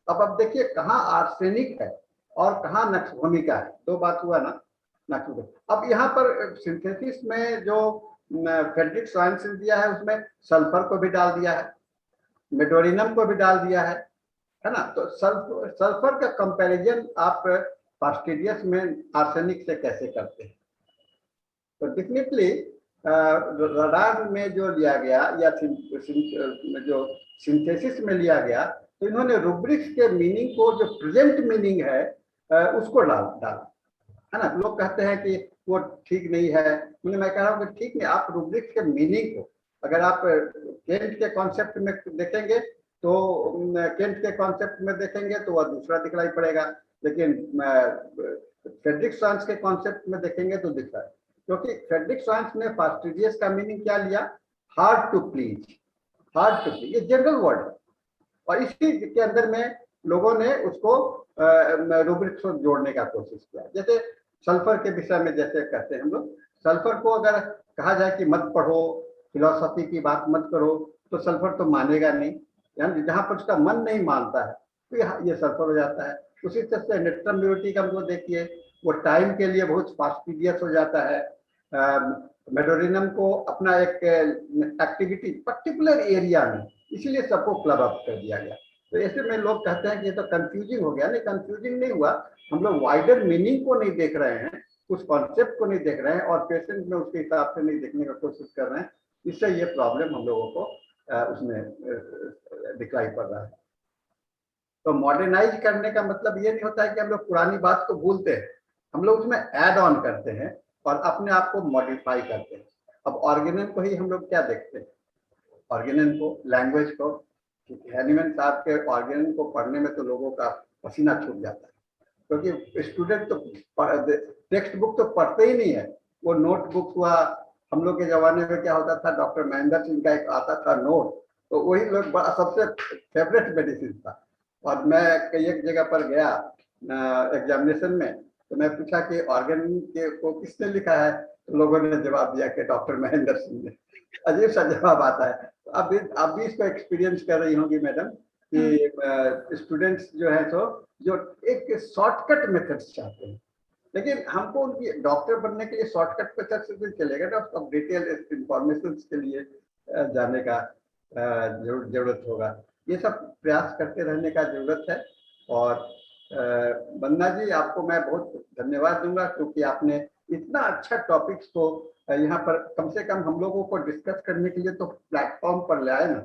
अब देखिए कहाँ आर्सेनिक है और कहाँ नक्सोमिका है, 2 बात हुआ ना। अब यहाँ पर सिंथेसिस में जो फेड्रिक स्वाइन ने दिया है, उसमें सल्फर को भी डाल दिया है, मेडोरिनम को भी डाल दिया है ना। तो सल्फर का कंपैरिजन आप फास्टिडियस में आर्सेनिक से कैसे करते हैं? तो डेफिनेटली रडार में जो लिया गया या जो सिंथेसिस में लिया गया, तो इन्होंने रूब्रिक्स के मीनिंग को, जो प्रेजेंट मीनिंग है उसको डाला है ना। लोग कहते हैं कि वो ठीक नहीं है, मैं कह रहा हूँ कि ठीक नहीं, आप रूब्रिक्स के मीनिंग को अगर आप केंट के कॉन्सेप्ट में देखेंगे तो केंट के कॉन्सेप्ट में देखेंगे तो वह दूसरा दिखलाई पड़ेगा, लेकिन फ्रेडरिक स्वान्स के कॉन्सेप्ट में देखेंगे तो दिख रहा है, क्योंकि फ्रेडरिक स्वान्स ने फास्टिडियस का मीनिंग क्या लिया? Hard to please, hard to please, ये जनरल वर्ड है, और इसी के अंदर में लोगों ने उसको रूब्रिक्स को जोड़ने का कोशिश किया। जैसे सल्फर के विषय में जैसे कहते हैं हम लोग, सल्फर को अगर कहा जाए कि मत पढ़ो, फिलॉसफी की बात मत करो, तो सल्फर तो मानेगा नहीं, यानी जहां पर उसका मन नहीं मानता है तो ये सल्फर हो जाता है। उसी तरह से नेट्रम ब्यूटिकम को देखिए, वो टाइम के लिए बहुत फास्टिडियस हो जाता है। मेडोरिनम को अपना एक एक्टिविटी पर्टिकुलर एरिया में, इसीलिए सबको क्लब अप कर दिया गया। तो ऐसे में लोग कहते हैं कि ये तो कंफ्यूजिंग हो गया। नहीं, कंफ्यूजिंग नहीं हुआ, हम लोग वाइडर मीनिंग को नहीं देख रहे हैं, उस कॉन्सेप्ट को नहीं देख रहे हैं, और पेशेंट में उसके हिसाब से नहीं देखने का कोशिश कर रहे हैं, इससे ये प्रॉब्लम हम लोगों को उसमें दिखाई पड़ रहा है। तो मॉडर्नाइज करने का मतलब ये नहीं होता है कि हम लोग पुरानी बात को भूलते हैं, हम लोग उसमें ऐड ऑन करते हैं और अपने आप को मॉडिफाई करते हैं। अब ऑर्गेनन को ही हम लोग क्या देखते हैं, ऑर्गेनन को, लैंग्वेज को, हैनीमैन साहब के ऑर्गेनन को पढ़ने में तो लोगों का पसीना छूट जाता है, क्योंकि स्टूडेंट तो टेक्स्ट बुक तो पढ़ते ही नहीं है, वो नोटबुक हुआ। हम लोग के जमाने में क्या होता था, डॉक्टर महेंद्र सिंह का एक आता था नोट, तो वही लोग सबसे फेवरेट मेडिसिन था। और मैं एक जगह पर गया एग्जामिनेशन में, तो मैं पूछा कि ऑर्गन के को किसने लिखा है, तो लोगों ने जवाब दिया कि डॉक्टर महेंद्र सिंह ने। अजीब सा जवाब आता है। आप भी इसको एक्सपीरियंस कर रही होंगी मैडम, कि स्टूडेंट्स जो है तो जो एक शॉर्टकट मेथड्स चाहते हैं, लेकिन हमको उनकी डॉक्टर बनने के लिए शॉर्टकट मेथड से भी चलेगा ना, उसको डिटेल इंफॉर्मेशन के लिए जाने का जरूरत होगा। ये सब प्रयास करते रहने का जरूरत है। और वंदना जी, आपको मैं बहुत धन्यवाद दूंगा, क्योंकि आपने इतना अच्छा टॉपिक्स को यहाँ पर कम से कम हम लोगों को डिस्कस करने के लिए तो प्लेटफॉर्म पर ले आए ना,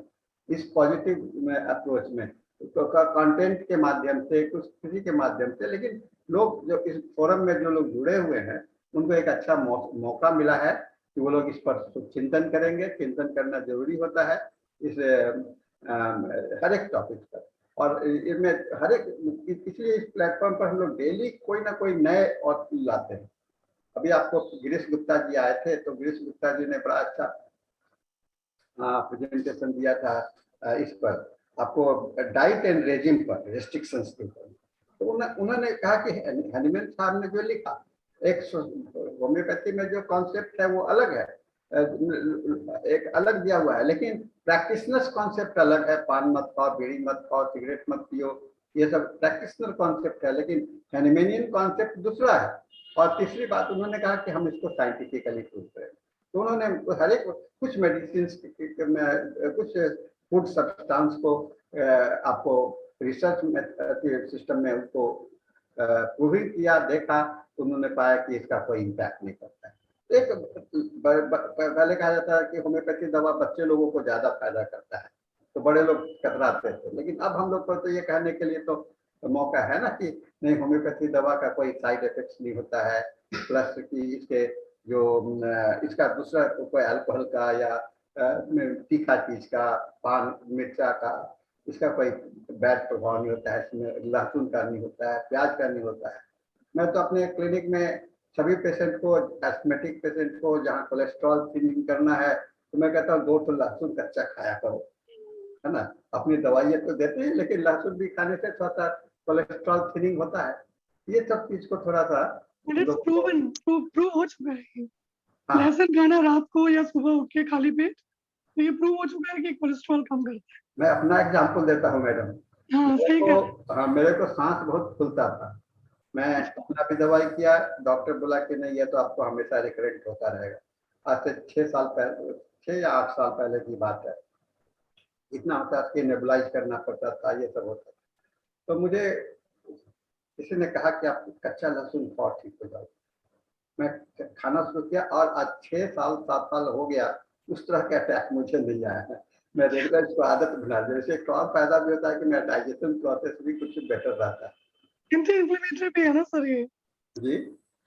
इस पॉजिटिव अप्रोच में, तो कंटेंट के माध्यम से, कुछ किसी के माध्यम से, लेकिन लोग जो इस फोरम में जो लोग जुड़े हुए हैं उनको एक अच्छा मौका मिला है कि वो लोग इस पर चिंतन करेंगे। चिंतन करना जरूरी होता है इस हर एक टॉपिक पर, और इसमें हर एक, इसलिए इस प्लेटफॉर्म पर हम लोग डेली कोई ना कोई नए और लाते हैं। अभी आपको गिरीश गुप्ता जी आए थे, तो गिरीश गुप्ता जी ने बड़ा अच्छा प्रेजेंटेशन दिया था इस पर, आपको डाइट एंड रेजिम पर, रेस्ट्रिक्शंस के ऊपर। तो उन्होंने कहा कि हैनीमैन साहब ने जो लिखा, एक होम्योपैथी में जो कॉन्सेप्ट है वो अलग है, एक अलग दिया हुआ है, लेकिन प्रैक्टिशनर्स कॉन्सेप्ट अलग है। पान मत खाओ, बीड़ी मत खाओ, सिगरेट मत पियो, ये सब प्रैक्टिशनर कॉन्सेप्ट है, लेकिन हैनीमैनियन कॉन्सेप्ट दूसरा है। और तीसरी बात उन्होंने कहा कि हम इसको साइंटिफिकली प्रूव करें। तो उन्होंने हर एक कुछ मेडिसिन में, कुछ फूड सब्सटेंस को आपको रिसर्च सिस्टम में उसको प्रूविंग किया, देखा, तो उन्होंने पाया कि इसका कोई इम्पैक्ट नहीं करता है। एक पहले कहा जाता है कि होम्योपैथी दवा बच्चे लोगों को ज्यादा फायदा करता है, तो बड़े लोग कतराते थे, लेकिन अब हम लोग को तो ये कहने के लिए तो मौका है ना कि नहीं, होम्योपैथी दवा का कोई साइड इफेक्ट्स नहीं होता है, प्लस कि इसके जो इसका दूसरा कोई अल्कोहल का या तीखा चीज का, पान मिर्चा का, इसका कोई बैड प्रभाव नहीं होता है, इसमें लहसुन का नहीं होता है, प्याज का नहीं होता है। मैं तो अपने क्लिनिक में सभी पेशेंट को, एस्थमेटिक पेशेंट को जहाँ कोलेस्ट्रॉल थिनिंग करना है, तो मैं कहता हूँ 2 तो लहसुन कच्चा खाया करो, है ना। अपनी दवाइयाँ तो देते हैं, लेकिन लहसुन भी खाने से थोड़ा सा कोलेस्ट्रॉल थिनिंग होता है। ये सब चीज को थोड़ा सा प्रूव हो चुका है। लहसुन खाना रात को या सुबह उठ के खाली पेट, तो ये प्रूव हो चुका है कि कोलेस्ट्रॉल कम करता है। मैं अपना एग्जांपल देता हूँ मैडम। मेरे को सांस बहुत फूलता था, मैं अपना भी दवाई किया, डॉक्टर बोला कि नहीं, ये तो आपको हमेशा रिकरेंट होता रहेगा। आज से 6 साल पहले, 6 या 8 साल पहले की बात है। इतना होता था कि नेबुलाइज करना पड़ता था, ये सब होता था। तो मुझे किसी ने कहा कि आप कच्चा लहसुन खाओ, ठीक हो जाओ। मैं खाना शुरू किया और आज 6 साल 7 साल हो गया, उस तरह का अटैक मुझे नहीं आया है। मैं रेगुलर इसको आदत बना दिया। इससे एक और फायदा भी होता है कि मेरा डाइजेशन प्रोसेस भी कुछ बेटर रहता है। एंटी इन्फ्लेमेटरी भी है ना सर ये? जी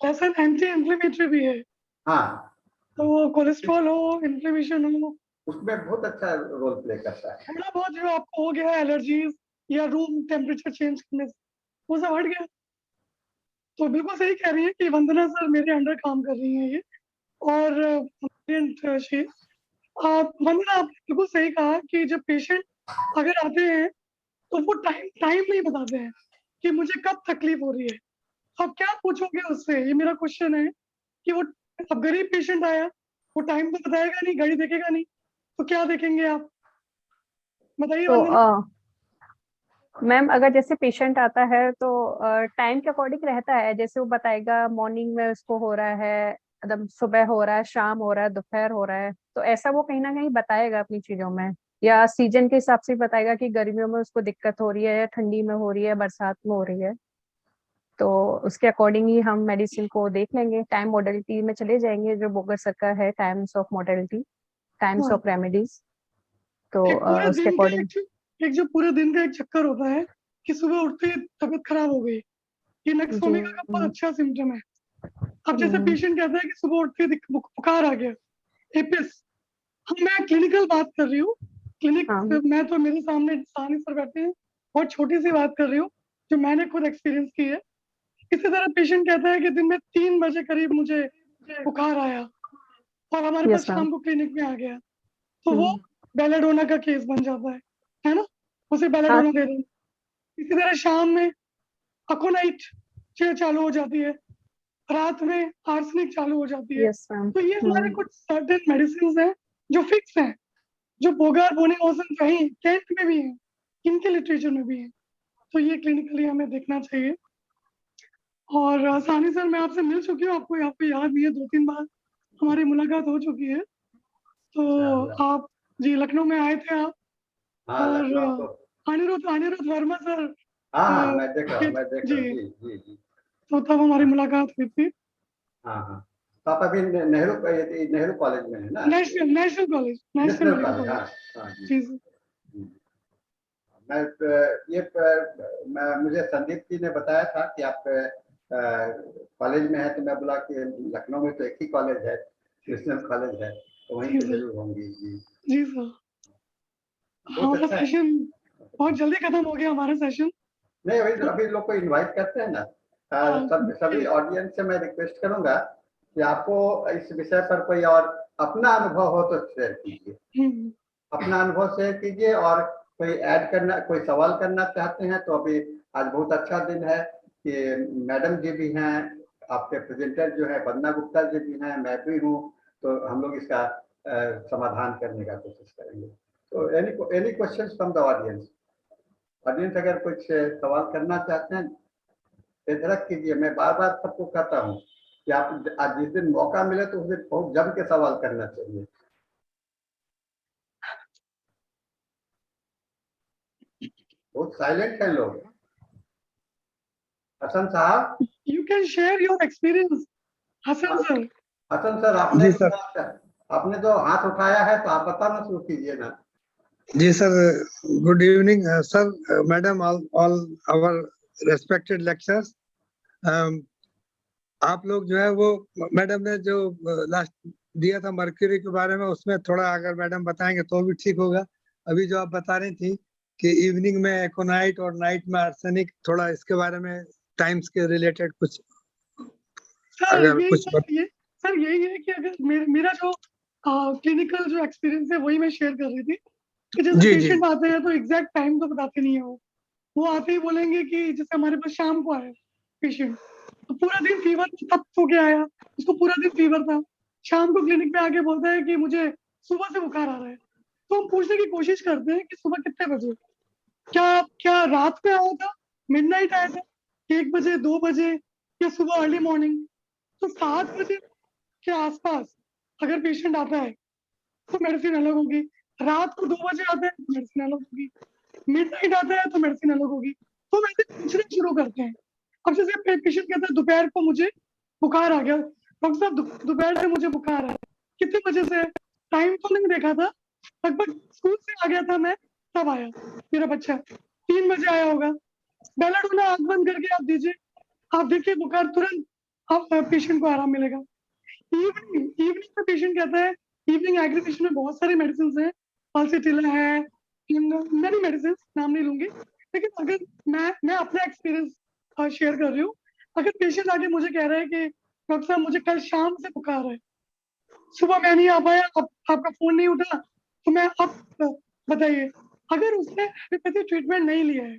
लहसुन एंटी इन्फ्लेमेटरी भी है, हाँ, तो कोलेस्ट्रॉल हो, इन्फ्लेमेशन हो, उसमें बहुत अच्छा रोल प्ले करता है। थोड़ा बहुत जो आपको हो गया एलर्जीज या रूम टेम्परेचर चेंज करने से, वो सब हट गया। तो बिल्कुल सही कह रही है कि वंदना सर मेरे अंडर काम कर रही हैं ये। और वंदना, आप बिल्कुल सही कहा कि जब पेशेंट अगर आते हैं तो वो टाइम टाइम नहीं बताते हैं कि मुझे कब तकलीफ हो रही है। आप क्या पूछोगे उससे, ये मेरा क्वेश्चन है कि वो, अब गरीब पेशेंट आया, वो टाइम तो बताएगा नहीं, घड़ी देखेगा नहीं, तो क्या देखेंगे आप, बताइए तो वंदना। मैम अगर जैसे पेशेंट आता है तो टाइम के अकॉर्डिंग रहता है, जैसे वो बताएगा मॉर्निंग में उसको हो रहा है, एकदम सुबह हो रहा है, शाम हो रहा है, दोपहर हो रहा है, तो ऐसा वो कहीं ना कहीं बताएगा अपनी चीजों में, या सीजन के हिसाब से बताएगा कि गर्मियों में उसको दिक्कत हो रही है या ठंडी में हो रही है, बरसात में हो रही है। तो उसके अकॉर्डिंग ही हम मेडिसिन को देख लेंगे, टाइम मॉडलिटी में चले जाएंगे, जो बोगर सर का है, टाइम्स ऑफ मॉडलिटी, टाइम्स हाँ, ऑफ रेमेडीज। तो एक पूरे उसके दिन का अकॉर्डिंग। एक जो पूरे दिन का एक चक्कर होता है कि सुबह उठते ही तबीयत खराब हो गई, ये नेक्स्ट जी। ओमेगा का बहुत अच्छा सिम्टम है। अब जैसे हम्म, पेशेंट कहता है कि सुबह उठते ही बुखार आ गया, एपिस, हम, मैं क्लिनिकल बात कर रही हूँ, क्लिनिक हाँ। मैं तो, मेरे सामने सानी सर बैठे हैं, बहुत छोटी सी बात कर रही हूँ जो मैंने खुद एक्सपीरियंस की है। इसी तरह पेशेंट कहता है कि दिन में 3 बजे करीब मुझे बुखार आया और हमारे पास यस मैम। शाम को क्लिनिक में आ गया, तो वो हम्म। बेलाडोना का केस बन जाता है ना, उसे हाँ। बेलाडोना दे दें। इसी तरह शाम में अकोनाइट चालू हो जाती है, रात में आर्सेनिक चालू हो जाती है। Yes ma'am. तो ये हमारे कुछ सर्टेन मेडिसिन हैं जो फिक्स हैं, जो बोगार बोनिंगहॉउसन कहीं कैंट में भी है, इनके लिटरेचर में भी है। तो ये क्लिनिकली हमें देखना चाहिए। और सानी सर, मैं आपसे मिल चुकी हूँ, आपको आपको याद नहीं है, 2-3 बार हमारी मुलाकात हो चुकी है। अच्छा तो हुआ। आप, जी, लखनऊ में आए थे आप। हाँ, और लखनऊ तो, अनिरुद्ध अनिरुद्ध वर्मा सर, हाँ हाँ, अ, मैं देख रहा हूँ, जी, जी जी जी। तो तब हमारी हाँ मुलाकात हुई थी। हाँ हाँ। तो आप अभी नेहरू कॉलेज में है ना? National college, national national medical college, हाँ कॉलेज। हाँ जी। जी सर। जी। मैं मुझे संदीप जी ने बताया था कि आप कॉलेज में है, तो मैं बोला कि लखनऊ में तो एक ही कॉलेज है, नेशनल कॉलेज है, तो वहीं जी पे सर। जरूर होंगी जी। जी सर। हाँ, बहुत मतलब अच्छा है। सेशन बहुत जल्दी खत्म हो गया हमारा सेशन। नहीं, अभी अभी लोग को इनवाइट करते हैं ना। सभी ऑडियंस से मैं रिक्वेस्ट करूंगा कि आपको इस विषय पर कोई और अपना अनुभव हो तो शेयर कीजिए, अपना अनुभव शेयर कीजिए। और कोई ऐड करना, कोई सवाल करना चाहते हैं तो अभी आज बहुत अच्छा दिन है कि मैडम जी भी हैं, आपके प्रेजेंटर जो है वंदना गुप्ता जी भी हैं, मैं भी हूँ, तो हम लोग इसका समाधान करने का कोशिश करेंगे। तो any questions from the audience? Audience अगर कुछ सवाल करना चाहते हैं, बेधड़क कीजिए। मैं बार बार सबको कहता हूँ कि आप आज जिस दिन मौका मिले तो उस दिन बहुत जम के सवाल करना चाहिए। बहुत साइलेंट हैं लोग। हसन साहब, you can share your experience, Hasan sir. Hasan sir, जी सर। आपने जो हाथ उठाया है तो आप बताना शुरू कीजिए ना। जी sir, good evening sir, madam, all our respected lectures. आप लोग जो है वो, मैडम ने जो लास्ट दिया था मर्क्यूरी के बारे में, उसमें थोड़ा अगर मैडम बताएंगे तो भी ठीक होगा। अभी जो आप बता रही थी कि इवनिंग में एकोनाइट और नाइट में आर्सेनिक, थोड़ा इसके बारे में टाइम्स के रिलेटेड कुछ सर अगर यही कुछ सर, ये सर यही है कि अगर मेरा जो क्लिनिकल जो एक्सपीरियंस है वही मैं शेयर कर रही थी कि जैसे जी जी पेशेंट आते हैं तो एग्जैक्ट टाइम तो बताते नहीं है वो आते ही बोलेंगे कि जैसे हमारे पास शाम को आया पेशेंट, तो पूरा दिन फीवर, तब सो के आया, उसको पूरा दिन फीवर था, शाम को क्लिनिक में आके बोलता है कि मुझे सुबह से बुखार आ रहा है। तो हम पूछने की कोशिश करते हैं कि सुबह कितने बजे, क्या क्या रात में आया था, मिडनाइट आया था, 1 बजे 2 बजे, या सुबह अर्ली मॉर्निंग। तो 7 बजे के आसपास अगर पेशेंट आता है तो मेडिसिन अलग होगी, रात को 2 बजे आता है तो मेडिसिन अलग होगी, मिडनाइट आता है तो मेडिसिन अलग होगी। तो वैसे पूछना शुरू करते हैं। अब जैसे पेशेंट कहता है दोपहर को मुझे बुखार आ गया, डॉक्टर साहब दोपहर से मुझे बुखार है, कितने बजे से? टाइम तो नहीं देखा था, लगभग स्कूल से आ गया था मैं तब आया मेरा बच्चा, 3 बजे आया होगा। बेलाडोना आंख बंद करके आप दीजिए, आप देखिए बुखार तुरंत, आप पेशेंट को आराम मिलेगा। इवनिंग में पेशेंट कहता है, इवनिंग एग्रीवेशन में बहुत सारी मेडिसिन है, पाल्सिटिला है, मेनी मेडिसिन, नाम नहीं लूंगी, लेकिन अगर मैं अपना एक्सपीरियंस शेयर कर रही हूँ। अगर पेशेंट आके मुझे कह रहा है कि डॉक्टर साहब मुझे कल शाम से बुखार है, सुबह मैं नहीं आ पाया, आपका फोन नहीं उठा, तो मैं अब बताइए, अगर उसने एलोपैथी ट्रीटमेंट नहीं लिया है,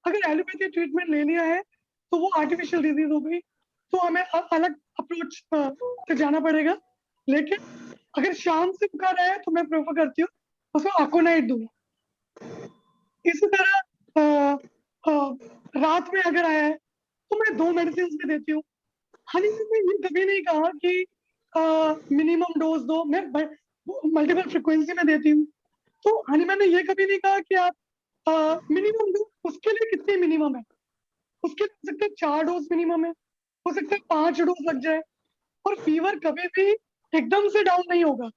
अगर एलोपैथी ट्रीटमेंट ले लिया है तो वो आर्टिफिशियल डिजीज हो गई, तो हमें अलग अप्रोच से जाना पड़ेगा। लेकिन अगर शाम से बुखार आया है तो मैं प्रेफर करती हूँ उसको अकोनाइट दूँ। इसी तरह रात में अगर आया है तो मैं 2 मेडिसिन भी देती हूँ। हनीमून में ये कभी नहीं कहा कि मिनिमम डोज दो, मैं मल्टीपल फ्रिक्वेंसी में देती हूँ। तो हनीमून ने ये कभी नहीं कहा कि आप मिनिमम डोज, उसके लिए कितनी मिनिमम है, उसके लिए हो सकता है 4 डोज मिनिमम है, हो सकता है 5 डोज लग जाए। और फीवर कभी भी एकदम से डाउन नहीं होगा,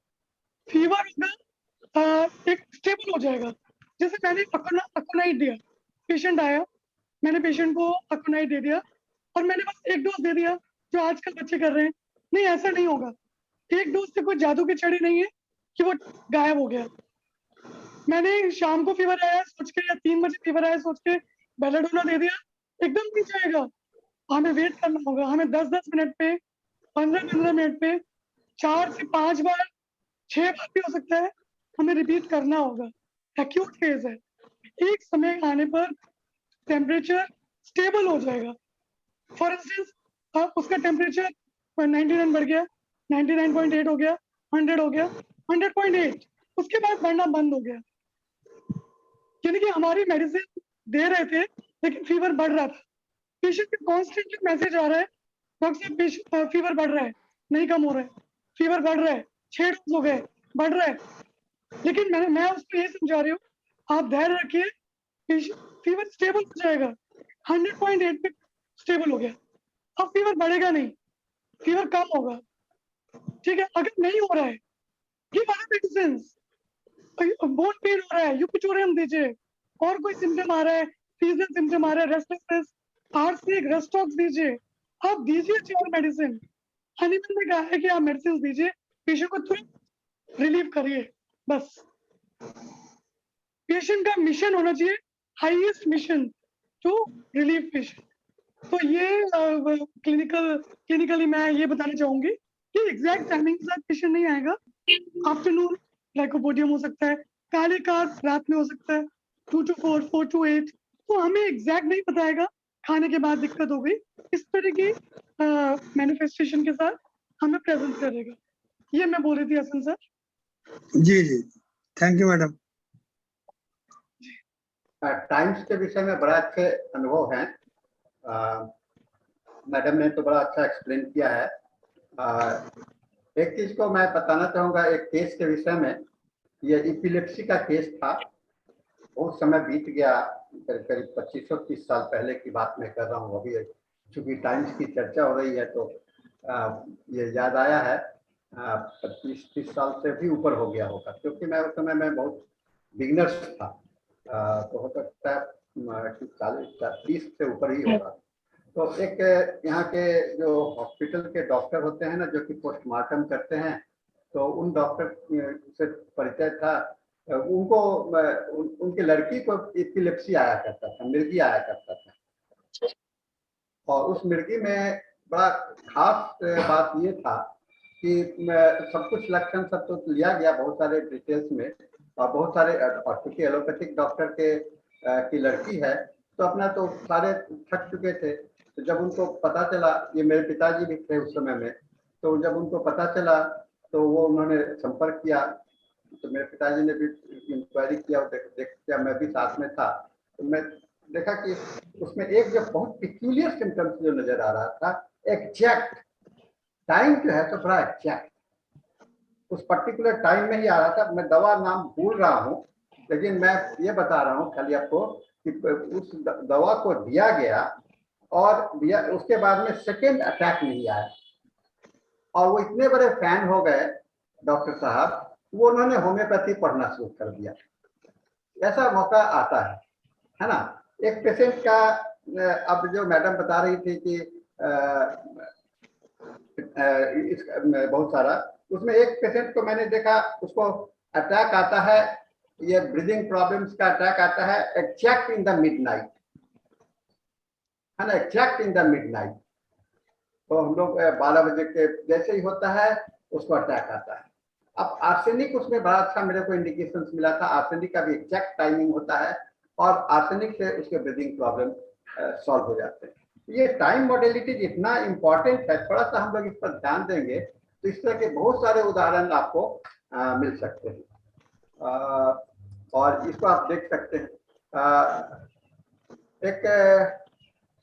फीवर एक स्टेबल हो जाएगा। जैसे मैंने अकोनाइट दिया, पेशेंट आया, मैंने पेशेंट को अकोनाइट दे दिया और मैंने बस 1 डोज दे दिया, जो आजकल बच्चे कर रहे हैं। नहीं, ऐसा नहीं होगा। 1 डोज से कोई जादू की छड़ी नहीं है कि वो गायब हो गया। मैंने शाम को फीवर आया सोच के, या 3 बजे फीवर आया सोच के बेलाडोना दे दिया, एकदम नहीं जाएगा। हमें वेट करना होगा, हमें 10-10 मिनट पे, 15-15 मिनट पे 4 से 5 बार, 6 बार भी हो सकता है, हमें रिपीट करना होगा। एक्यूट फेज है, एक समय आने पर टेम्परेचर स्टेबल हो जाएगा। फॉर इंस्टेंस उसका टेम्परेचर 99 बढ़ गया, 99.8 हो गया, 100 हो गया, 100.8, उसके बाद बढ़ना बंद हो गया। यानी कि हमारी मेडिसिन दे रहे थे लेकिन फीवर बढ़ रहा था। पेशेंट पे कॉन्स्टेंटली मैसेज आ रहा है, डॉक्टर साहब फीवर बढ़ रहा है, नहीं कम हो रहा है, फीवर बढ़ रहा है, 6 डोज हो गए, बढ़ रहा है। लेकिन मैं उसको ये समझा रही हूँ, आप धैर्य रखिए, फीवर स्टेबल हो जाएगा। 100.8 पे स्टेबल हो गया, अब फीवर बढ़ेगा नहीं, फीवर कम होगा। ठीक है, अगर नहीं हो रहा है, give other medicine. Bone pen हो रहा है, यूपिटोरियम दीजिए। और कोई सिम्टम आ रहा है, सीजनल सिम्टम आ रहा है, रेस्टलेसनेस, आर्सेनिक, रेस्टॉक्स दीजिए, आप दीजिए 4 मेडिसिन। हनीमन ने कहा है कि आप मेडिसिन दीजिए, पेशेंट को तुरंत रिलीव करिए। बस पेशेंट का मिशन होना चाहिए, highest mission to relieve patient. तो ये क्लिनिकली मैं ये बताना चाहूंगी कि एग्जैक्ट टाइमिंग के साथ पेशेंट नहीं आएगा। आफ्टरनून लाइकोपोडियम हो सकता है, काले कार्ब रात में हो सकता है, 2 to 4, 4 to 8, तो हमें एग्जैक्ट नहीं बताएगा। खाने के बाद दिक्कत हो गई, इस तरह की मैनिफेस्टेशन के साथ हमें प्रेजेंट करेगा। ये मैं बोल रही थी हसन सर। जी जी, थैंक यू मैडम। टाइम्स के विषय में बड़ा अच्छे अनुभव हैं, मैडम ने तो बड़ा अच्छा एक्सप्लेन किया है। एक चीज को मैं बताना चाहूंगा, एक केस के विषय में, ये इपिलेप्सी का केस था। बहुत समय बीत गया, करीब 25-30 साल पहले की बात मैं कर रहा हूँ। अभी चूंकि टाइम्स की चर्चा हो रही है तो ये याद आया है। 25-30 साल से भी ऊपर हो गया होगा, क्योंकि मैं उस समय में बहुत बिगनर्स था। तो हो सकता है 40-30 से ऊपर ही होगा। तो एक यहाँ के जो हॉस्पिटल के डॉक्टर होते हैं ना, जो कि पोस्टमार्टम करते हैं, तो उन डॉक्टर से परिचय था। उनको उनकी लड़की को एपिलेप्सी आया करता था, मिर्गी आया करता था। और उस मिर्गी में बड़ा खास बात ये था कि सब कुछ लक्षण सब तो लिया गया बहुत सारे डिटेल्स में, और बहुत सारे, क्योंकि एलोपैथिक डॉक्टर की लड़की है तो अपना तो सारे थक चुके थे। तो जब उनको पता चला, ये मेरे पिताजी भी थे उस समय में, तो जब उनको पता चला तो वो उन्होंने संपर्क किया। तो मेरे पिताजी ने भी इंक्वायरी किया और देखा, मैं भी साथ में था। तो मैं देखा कि उसमें एक जो बहुत पिक्यूलियर सिम्टम्स जो नजर आ रहा था, एग्जैक्ट टाइम जो है तो बड़ा एग्जैक्ट, उस पर्टिकुलर टाइम में ही आ रहा था। मैं दवा नाम भूल रहा हूँ, लेकिन मैं ये बता रहा हूँ खाली आपको कि उस दवा को दिया गया और उसके बाद में सेकेंड अटैक नहीं आया, और वो इतने बड़े फैन हो गए डॉक्टर साहब, वो उन्होंने होम्योपैथी पढ़ना शुरू कर दिया। ऐसा मौका आता है ना। एक पेशेंट का अब जो मैडम बता रही थी कि बहुत सारा, उसमें एक पेशेंट को मैंने देखा, उसको अटैक आता है, ये ब्रीदिंग प्रॉब्लम्स का अटैक आता है एग्जैक्ट इन द मिडनाइट, है ना, एग्जैक्ट इन द मिडनाइट। तो हम लोग 12 बजे के जैसे ही होता है उसको अटैक आता है। अब आर्सेनिक उसमें बड़ा अच्छा मेरे को इंडिकेशंस मिला था, आर्सेनिक का भी एग्जैक्ट टाइमिंग होता है और आर्सेनिक से उसके ब्रीदिंग प्रॉब्लम सॉल्व हो जाते हैं। ये टाइम मॉडलिटी जितना इम्पोर्टेंट है, थोड़ा सा हम लोग इस पर ध्यान देंगे तो इस तरह के बहुत सारे उदाहरण आपको मिल सकते हैं और इसको आप देख सकते हैं। एक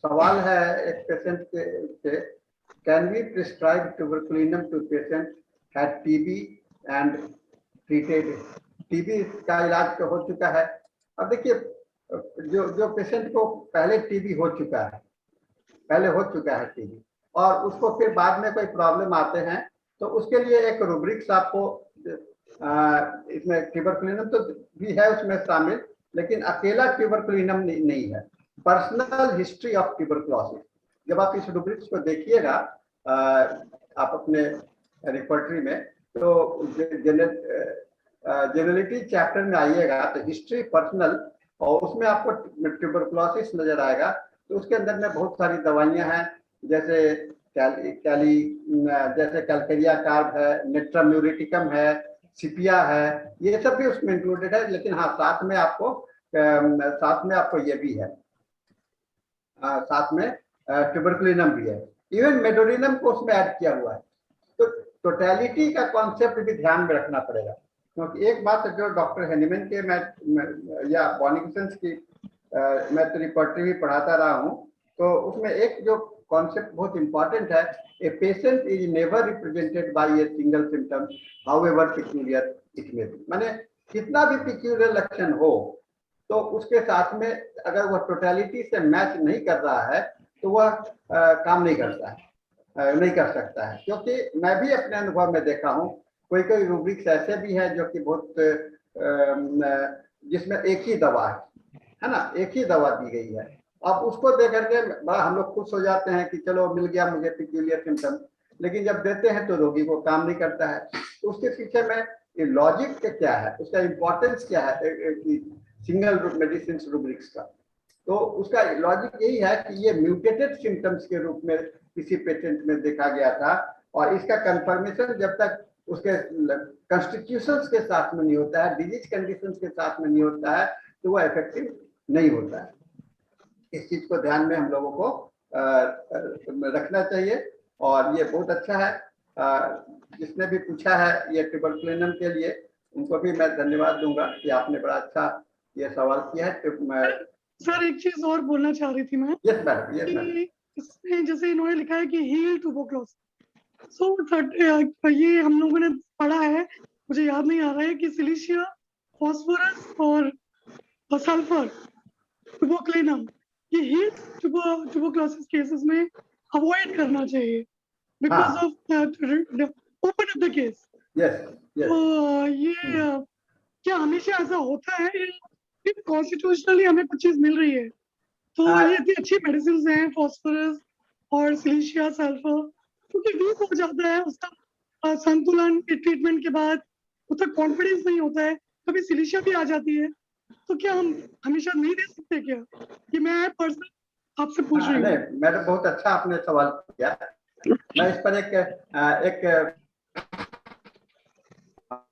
सवाल है एक पेशेंट के, can we prescribe tuberculinum to patient had TB and treated. TB का इलाज तो हो चुका है। अब देखिए, जो पेशेंट को पहले टीबी हो चुका है, टीबी, और उसको फिर बाद में कोई प्रॉब्लम आते हैं, तो उसके लिए एक रूब्रिक्स आपको इसमें ट्यूबरकुलिनम तो भी है उसमें शामिल, लेकिन अकेला ट्यूबरकुलिनम नहीं है, पर्सनल हिस्ट्री ऑफ ट्यूबरकुलोसिस। जब आप इस रूब्रिक्स को देखिएगा आप अपने रिपोर्टरी में, तो जनरलिटी चैप्टर में आइएगा तो हिस्ट्री पर्सनल, और उसमें आपको ट्यूबरकुलोसिस नजर आएगा। तो उसके अंदर में बहुत सारी दवाइयां हैं, जैसे कैलकेरिया कार्ब है, नेट्राम्यूरिटिकम है, सिपिया है, ये सब भी उसमें इंक्लूडेड है। लेकिन हाँ, साथ में आपको ये भी है, साथ में ट्यूबरकुलिनम भी है, इवन मेडोरिनम को उसमें ऐड किया हुआ है। तो टोटलिटी का कॉन्सेप्ट भी ध्यान में रखना पड़ेगा, क्योंकि एक बात जो डॉक्टर हेनीमैन के या बॉनिकसंस की मैं तो रिपोर्टरी भी पढ़ाता रहा हूँ, तो उसमें एक जो कॉन्सेप्ट बहुत इंपॉर्टेंट है, a patient is never represented by a single symptom however peculiar it may be. माने कितना भी पिक्यूलियर लक्षण हो, तो उसके साथ में अगर वह टोटलिटी से मैच नहीं कर रहा है तो वह काम नहीं करता है, नहीं कर सकता है। क्योंकि मैं भी अपने अनुभव में देखा हूँ, कोई रूब्रिक्स ऐसे भी है जो कि बहुत जिसमें एक ही दवा है ना, एक ही दवा दी गई है। अब उसको देख करके बड़ा हम लोग खुश हो जाते हैं कि चलो मिल गया मुझे पिक्यूलियर सिम्टम, लेकिन जब देते हैं तो रोगी को काम नहीं करता है। तो उसके पीछे में ये लॉजिक क्या है, उसका इम्पोर्टेंस क्या है सिंगल मेडिसिन रूब्रिक्स का। तो उसका लॉजिक यही है कि ये म्यूटेटेड सिम्टम्स के रूप में किसी पेशेंट में देखा गया था, और इसका कंफर्मेशन जब तक उसके कॉन्स्टिट्यूशंस के साथ में नहीं होता है, डिजीज कंडीशंस के साथ में नहीं होता है, तो वो इफेक्टिव नहीं होता है। इस चीज को ध्यान में हम लोगों को रखना चाहिए। और ये बहुत अच्छा है, जिसने भी पूछा है ये ट्यूबरकुलिनम के लिए, उनको भी मैं धन्यवाद दूंगा कि आपने बड़ा अच्छा ये सवाल किया है। सर एक चीज और बोलना चाह रही थी मैं। Yes madam, yes madam. इसमें जैसे इन्होंने लिखा है कि हील ट्यूबरकुलोसिस, सो ये हम लोगों ने पढ़ा है, मुझे याद नहीं आ रहा है कि सिलिशिया, फॉस्फोरस और सल्फर ट्यूबरकुलिनम, ये हील ट्यूबरकुलोसिस केसेस में अवॉइड करना चाहिए because of open up the case. Yes, तो ये क्या हमेशा ऐसा होता है, कॉन्स्टिट्यूशनली हमें कुछ चीज मिल रही है, तो ये इतनी अच्छी मेडिसिन हैं फॉस्फोरस और सिलिशिया, सल्फर, क्योंकि वीक हो जाता है उसका संतुलन के ट्रीटमेंट के बाद, उसका कॉन्फिडेंस नहीं होता है, कभी सिलिशिया भी आ जाती है, तो क्या हम हमेशा नहीं दे सकते क्या? कि मैं पर्सनल आपसे पूछ रही हूँ। मैडम बहुत अच्छा आपने सवाल किया। मैं इस पर एक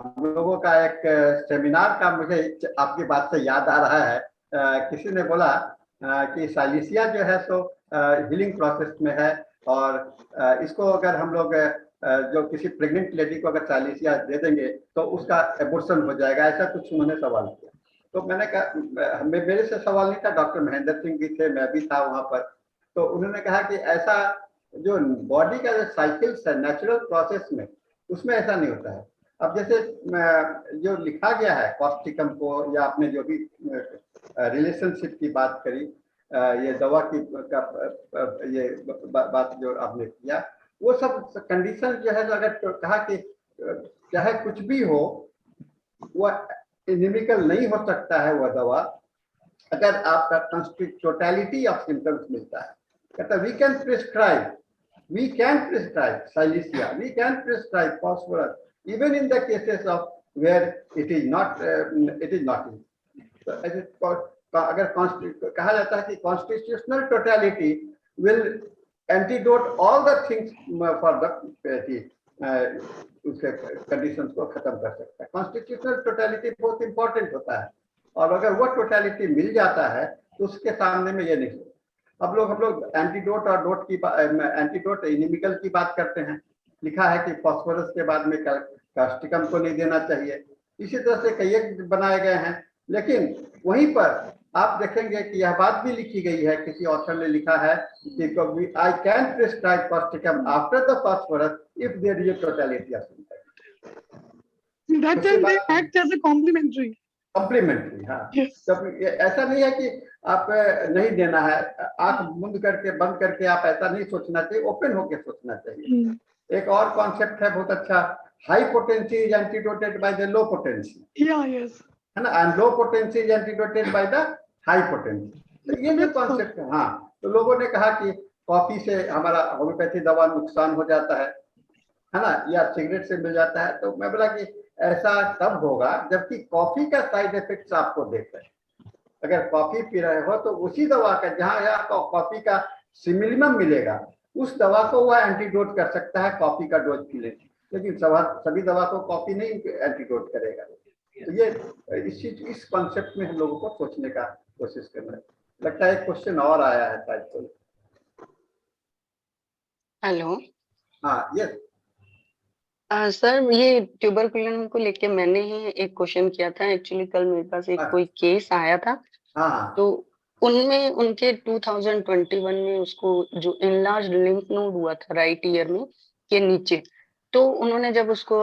हम लोगों का एक सेमिनार का मुझे आपकी बात से याद आ रहा है। किसी ने बोला कि साइलिसिया जो है सो हीलिंग प्रोसेस में है, और इसको अगर हम लोग जो किसी प्रेग्नेंट लेडी को अगर साइलिसिया दे देंगे तो उसका एबॉर्शन हो जाएगा, ऐसा कुछ उन्होंने सवाल किया। तो मैंने कहा, मेरे से सवाल नहीं था, डॉक्टर महेंद्र सिंह भी थे, मैं भी था वहाँ पर। तो उन्होंने कहा कि ऐसा जो बॉडी का जो साइकिल्स है नेचुरल प्रोसेस में, उसमें ऐसा नहीं होता है। अब जैसे जो लिखा गया है कॉस्टिकम को, या आपने जो भी रिलेशनशिप की बात करी, ये दवा की ये बात जो आपने किया, वो सब कंडीशन जो है, अगर कहा कि चाहे कुछ भी हो वो एनिमिकल नहीं हो सकता है वह दवा, अगर आपका टोटलिटी ऑफ सिम्टम्स मिलता है। कहता we can prescribe silicea, we can prescribe phosphorus even in the cases of where it is not तो अगर कहा जाता है कि constitutional totality will antidote all the things for the उसके कंडीशंस को खत्म कर सकता है। कॉन्स्टिट्यूशनल टोटलिटी बहुत इंपॉर्टेंट होता है, और अगर वो टोटलिटी मिल जाता है तो उसके सामने में ये नहीं। हम लोग एंटीडोट और एंटीडोट इनिमिकल की बात करते हैं, लिखा है कि फास्फोरस के बाद में कास्टिकम को नहीं देना चाहिए। इसी तरह से कई एक बनाए गए हैं, लेकिन वहीं पर आप देखेंगे कि यह बात भी लिखी गई है, किसी ऑथर ने लिखा है कि I can prescribe causticum after the phosphorus if there is a totality of symptoms. That time they act as a complementary. हाँ। तो ऐसा नहीं है कि आप नहीं देना है, आंख बंद करके आप ऐसा नहीं सोचना चाहिए, ओपन होकर सोचना चाहिए। एक और कॉन्सेप्ट है बहुत अच्छा, high potency is antidoted by the low potency, है ना, and low potency is antidoted by the high potency. तो ये जो कॉन्सेप्ट है, हाँ, तो लोगों ने कहा कि कॉफी से हमारा होम्योपैथी दवा नुकसान हो जाता है ना, या सिगरेट से मिल जाता है। तो मैं बोला कि ऐसा तब होगा जबकि कॉफी का साइड इफेक्ट्स आपको देख रहे हैं। अगर कॉफी पी रहे हो तो उसी दवा का, जहां आपको कॉफी का सिमिलिमम मिलेगा, उस दवा को वह एंटीडोट कर सकता है कॉफी का डोज पी ले, लेकिन सभी दवा को कॉफी नहीं एंटीडोट करेगा। तो ये इस कॉन्सेप्ट में हम लोगों को सोचने का कोशिश करना है। लगता है एक क्वेश्चन और आया है शायद कोई। हेलो, हाँ, यस सर, ये ट्यूबरकुलोसिस को लेके मैंने ही एक क्वेश्चन किया था। एक्चुअली कल मेरे पास एक कोई केस आया था, हाँ, तो उनमें उनके 2021 में उसको जो इनलार्ज लिम्फ नोड हुआ था राइट ईयर में के नीचे, तो उन्होंने जब उसको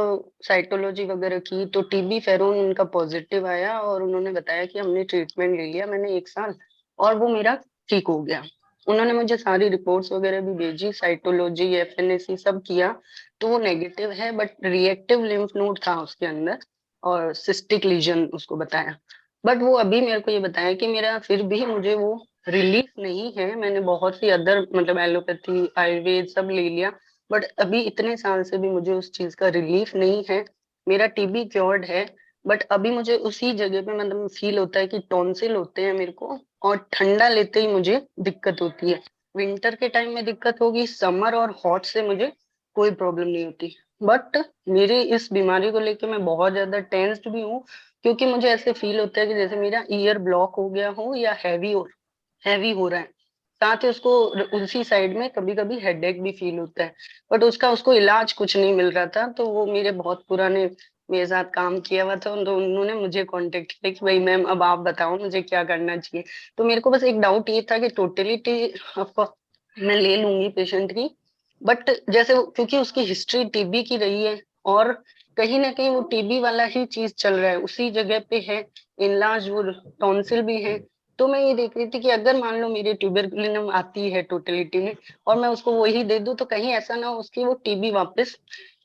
साइटोलॉजी वगैरह की तो टीबी फेरोन उनका पॉजिटिव आया, और उन्होंने बताया कि हमने ट्रीटमेंट ले लिया, मैंने 1 साल, और वो मेरा ठीक हो गया। उन्होंने मुझे सारी रिपोर्ट्स वगैरह भी भेजी, साइटोलॉजी एफएनएसी सब किया, तो वो नेगेटिव है, बट रिएक्टिव लिम्फ नोड था उसके अंदर और सिस्टिक लीजन उसको बताया। बट वो अभी मेरे को ये बताया कि मेरा फिर भी मुझे वो रिलीफ नहीं है। मैंने बहुत सी अदर मतलब एलोपैथी आयुर्वेद सब ले लिया, बट अभी इतने साल से भी मुझे उस चीज का रिलीफ नहीं है। मेरा टीबी क्योर्ड है, बट अभी मुझे उसी जगह पे मतलब फील होता है कि टॉन्सिल होते हैं मेरे को, और ठंडा लेते ही मुझे दिक्कत होती है। विंटर के टाइम में दिक्कत होगी, समर और हॉट से मुझे कोई प्रॉब्लम नहीं होती। बट मेरी इस बीमारी को लेके मैं बहुत ज्यादा टेंस्ड भी हूँ, क्योंकि मुझे ऐसे फील होता है कि जैसे मेरा ईयर ब्लॉक हो गया हो या हैवी हो रहा है। साथ ही उसको उसी साइड में कभी कभी हेडेक भी फील होता है, बट उसको इलाज कुछ नहीं मिल रहा था। तो वो मेरे बहुत पुराने मेरे साथ काम किया हुआ था, तो उन्होंने मुझे कांटेक्ट किया कि भाई मैम अब आप बताओ मुझे क्या करना चाहिए। तो मेरे को बस एक डाउट ये था कि टोटलिटी मैं ले लूंगी पेशेंट की, बट जैसे क्योंकि उसकी हिस्ट्री टीबी की रही है, और कहीं ना कहीं वो टीबी वाला ही चीज चल रहा है, उसी जगह पे है, इनलार्ज वो टॉन्सिल भी है। तो मैं ये देख रही थी कि अगर मान लो मेरी ट्यूबरकुलिनम आती है टोटलिटी में और मैं उसको वही दे दूं, तो कहीं ऐसा ना हो उसकी वो टीबी वापस